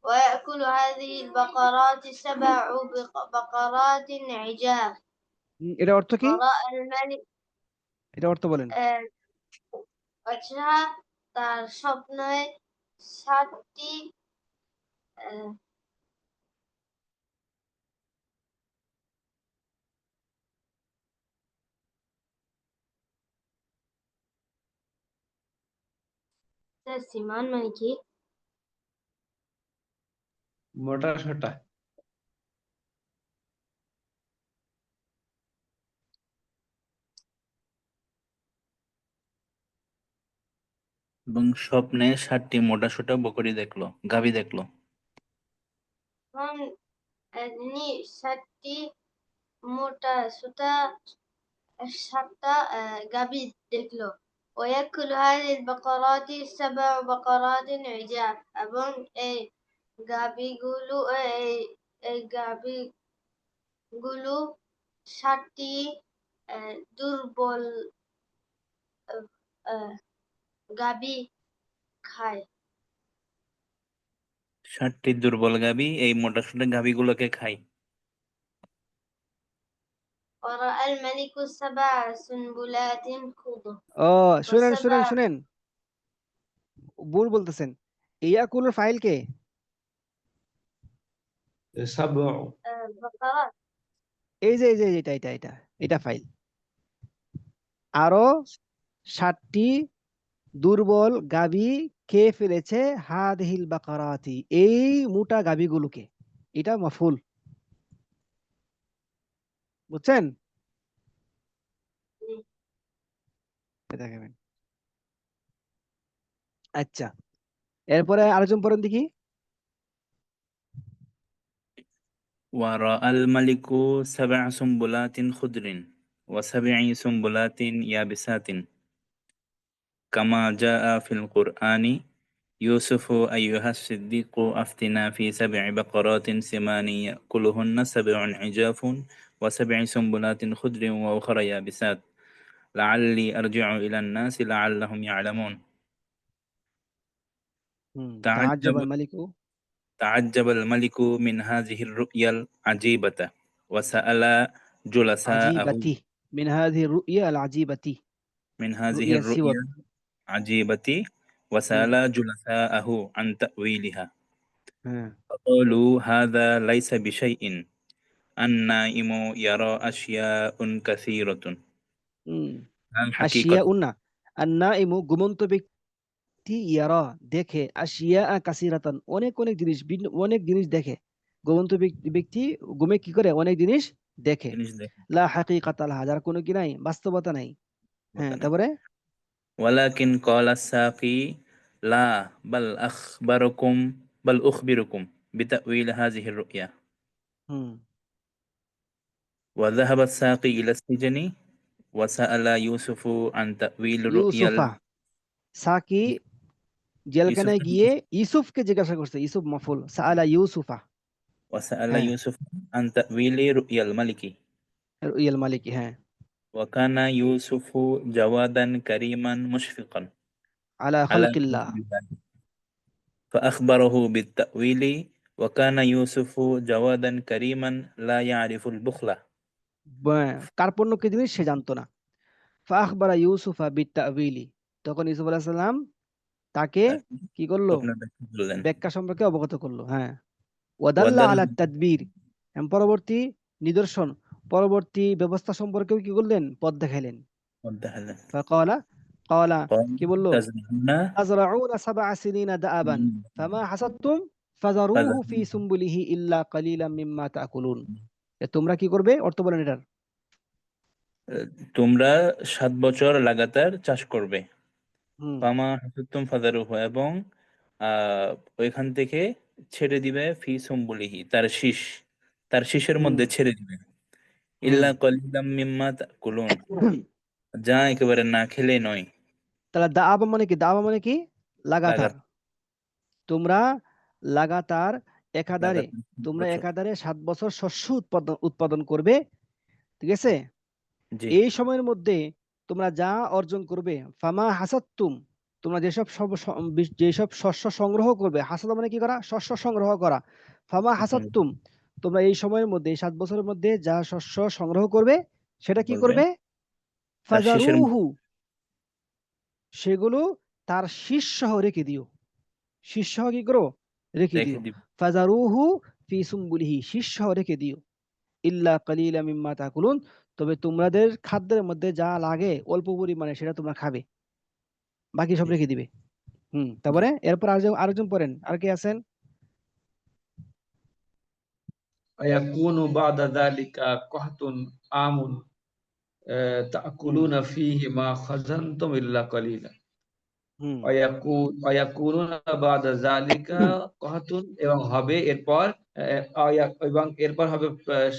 ويأكل هذه البقرات 7 بقرات عجاف. এটা অর্থ কি? ورأى الملك এটা অর্থ বলেন। বাদশাহ তার স্বপ্নে 7টি সিমান মানে কি? মোটা সোটা। এবং স্বপ্নে 7টি মোটা সোটা বকরি দেখলো, গাভী দেখলো। তখন তিনি 7টি মোটা সুতা 7টা গাভী দেখলো। ويأكل هذه البقرات 7 بقرات عجاف, এবং এই গাভীগুলো এই গাভীগুলো 7টি দুর্বল আহ, গাভী খায়। 7টি দুর্বল গাভী এই মোটাসোটা গাভীগুলোকে খায়। ورأى الملك 7 سنبلات خضر ও শুনেন শুনেন وسبع শুনেন, ভুল বলতেছেন। ইয়াকুলুর ফাইল কে? সাবউ بقرات। এই যে এটা এটা এটা এটা ফাইল। আরো 7টি দুর্বল গাভী খেয়ে ফেলেছে হাদিহিল বাকারাতি, এই মোটা গাভীগুলোকে। এটা মাফুল, বুঝছেন? এই দেখাবেন। আচ্ছা, এরপরে আরেকজন পড়েন দেখি। ورأى الملك 7 سنبلات خضر و7 سنبلات يابسات كما جاء في القرآن يوسف أيها الصديق أفتنا في 7 بقرات سمان يأكلهن 7 عجاف و7 سنبلات خضر وأخرى يابسات لعلي أرجع إلى الناس لعلهم يعلمون তাআজ্জাব تعجب আল মালিকু تعجب الملك من هذه الرؤيا العجيبة وسأل جلساءه আজিবাতি, মিন হাযিহি রুইয়া আল আজিবাতি, من هذه রুইয়া الرؤيا সিওয়াত। العجيبة হুম, وسأل جلساءه عن تأويلها হ্যাঁ। فقالوا هذا ليس بشيء النائم يرى أشياء كثيرة হুম, আশিয়া الحقيقة উন্না, আন্নাইমু ঘুমন্ত ব্যক্তি, ইয়ারা দেখে, আশিয়া কাসিরাতান অনেক অনেক জিনিস, অনেক জিনিস দেখে। ঘুমন্ত ব্যক্তি ঘুমে কি করে? অনেক জিনিস দেখে। জিনিস দেখে লা হাকিকাতা লাহা, যার কোনো কি নাই, বাস্তবতা নাই। হ্যাঁ, বলতে নাই। তারপরে ولكن قال الساقي لا بل أخبركم بتأويل هذه الرؤيا হুম, وذهب الساقي إلى السجن وسأل يوسف عن تأويل رؤيا ইউসুফা, সাকি يوسف জেলখানায় গিয়ে ইউসুফকে জিজ্ঞাসা করছে। ইউসুফ মাফুল, সাআলা ইউসুফা। وسأل হ্যাঁ, يوسف عن تأويل رؤيا الملك রুইয়াল মালিকি। হ্যাঁ, وكان يوسف جوادا كريما مشفقا আলা على খালকিল্লাহ। الله فأخبره بالتأويل وكان يوسف جوادا كريما لا يعرف البخل কার্পণ্যকে জিনিস সে জানতো না। ফাখবারা ইউসুফা বিত্তাউইলি, তখন ইউসুফ আলাইহিস সালাম তাকে তাকে কি করলো? স্বপ্ন ব্যাখ্যা করলেন ব্যাখ্যা সম্পর্কে অবগত করলো। হ্যাঁ, ওয়াদাল্লা ওয়াদাল আলা তাদবির, পরবর্তী নিদর্শন, পরবর্তী ব্যবস্থা সম্পর্কেও কি করলেন? পথ দেখাইলেন। ওয়াদাহালেন ফাকালা, কালা, قال কি বললো? تزرعون তাজরাউনা সাবআ সিনিনা দাআবান ফামা হাসাদতুম ফাযারুহু ফি সুমবুলিহি ইল্লা কালিলাম মিম্মা তাকুলুন। তোমরা কি করবে? অর্থ বলেন এটার। তোমরা 7 বছর লাগাতার চাষ করবে হুম, ফামা হাসুতুম ফাজারুহু এবং আহ ওইখান থেকে ছেড়ে দিবে ফি সুম্বুলিহি তার শীষের হুম, মধ্যে ছেড়ে দিবে হুম। ইল্লা কলিলাম মিম্মা তাকুলুন যা একেবারে না খেলে নয় তাহলে দাআবা মানে কি? দাআবা মানে কি? লাগাতার। লাগাতার তোমরা লাগাতার একাধারে, লাগাতার 7 তোমরা বছর একাধারে 7 বছর শস্য উৎপাদন উৎপাদন করবে। ঠিক আছে? জি এই সময়ের মধ্যে তোমরা যা অর্জন করবে, ফামা হাসাত্তুম, তোমরা যেসব শস্য সংগ্রহ করবে, হাসাদ মানে কি করা? শস্য সংগ্রহ করা। ফামা হাসাত্তুম, তোমরা এই সময়ের মধ্যে, এই 7 বছরের মধ্যে যা শস্য সংগ্রহ করবে, সেটা কি করবে করবে? তার শীষের ফাজারুহু, মধ্যে সেগুলো তার শীর্ষ রেখে দিও। শীর্ষ কি করো? রেখে রেখে দিও। দিবে ফাজারুহু ফি সুম্বুলিহি, শীর্ষ রেখে দিও। ইল্লা কালিলা মিম্মা তাকুলুন, তবে তোমাদের খাদ্যের মধ্যে যা লাগে অল্প পরিমাণে সেটা তোমরা খাবে, বাকি সব জি রেখে দিবে। জি তারপরে এরপর আরেকজন পড়েন, আর কে আছেন? ويكون بعد ذلك قحط عام হুম, تأكلون فيه ما خزنتم إلا قليلا হুম, ويكونون بعد ذلك قحط এবং হবে এরপর এবং এরপর হবে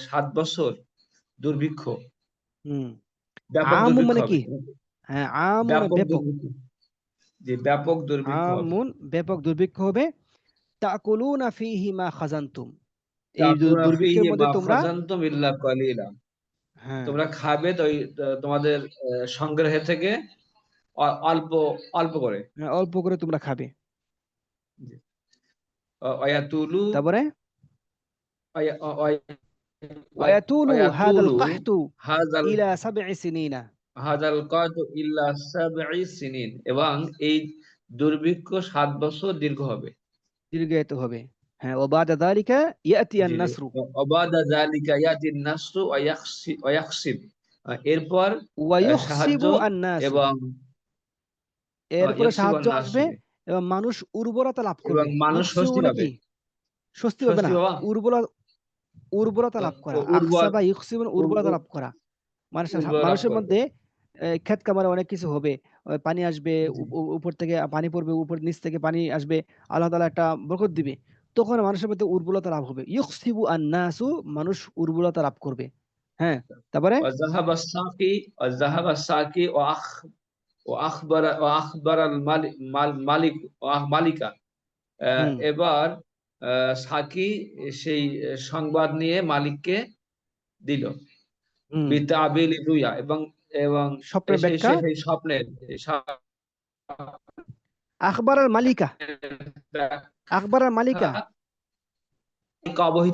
7 বছর দুর্ভিক্ষ, হুম। ব্যাপক আমুন দুর্ভিক্ষ মানে হবে, কি? হ্যাঁ, আম মানে ব্যাপক ব্যাপক। দুর্ভিক্ষ, যে ব্যাপক দুর্ভিক্ষ হবে। আমুন ব্যাপক দুর্ভিক্ষ হবে। তাকুলুনা ফীহি মা খাজানতুম, এই তাকুনা দুর্ভিক্ষের ফীহি মধ্যে মা তোমরা, খাজানতুম ইল্লা কালিলা, হ্যাঁ, তোমরা খাবে তো তোমাদের সংগ্রহে থেকে অল্প অল্প করে। হ্যাঁ, অল্প করে তোমরা খাবে। ওয়ায়াতুলু তারপরে ওয়া- ওয়া- ওয়ায়াতুলু হাদাল ওয়ায়াতুলু কাহতু হাযাল ইলা সাবঈ সিনিনা, হাযাল কাতু ইল্লা সাবঈ সিনিন, এবং এই দুর্ভিক্ষ 7 বছর দীর্ঘ হবে। দীর্ঘায়িত হবে। হ্যাঁ, ওয়া বাদা যালিকা ইয়াতি জি জি। আন-নাসরু, ওয়াবাদা যালিকা ইয়াতিন নাসরু ওয়া ইয়াখসিব, এরপর ওয়া সাহায্য ইউখসিবু আন-নাসু, এবং এরপরে ইয়াখসিবুন সাহায্য আসবে নাসু, এবং মানুষ উর্বরতা লাভ এবং করবে। মানুষ ইউখসিবু স্বস্তি মানে পাবে। কি? স্বস্তি পাবে স্বস্তি না, বাবা, উর্বরতা লাভ করা। উর্বর আকসাবা ইউখসিবু মানে উর্বরতা লাভ করা। উর্বর লাভ মানুষের করবে। মধ্যে ক্ষেত খামারে অনেক কিছু হবে, পানি আসবে, জি উপর থেকে পানি পড়বে, উপর নিচ থেকে পানি আসবে, আল্লাহ তাআলা একটা বরকত দিবে, তখন মানুষের মধ্যে উর্বরতা লাভ হবে। ইউখসিবু আন-নাসু, মানুষ উর্বরতা লাভ করবে। হ্যাঁ, তারপরে ওয়াজাহাবা সাকি ওয়া আখবার আল মালিক মালিকা, হুম এবার সাকি সেই সংবাদ নিয়ে মালিককে দিল। হুম বিতাবিল রুয়া, এবং এবং স্বপ্নের ব্যাখ্যা, সেই স্বপ্নের আখবার আল মালিকা, আখবার আল মালিকা অবহিত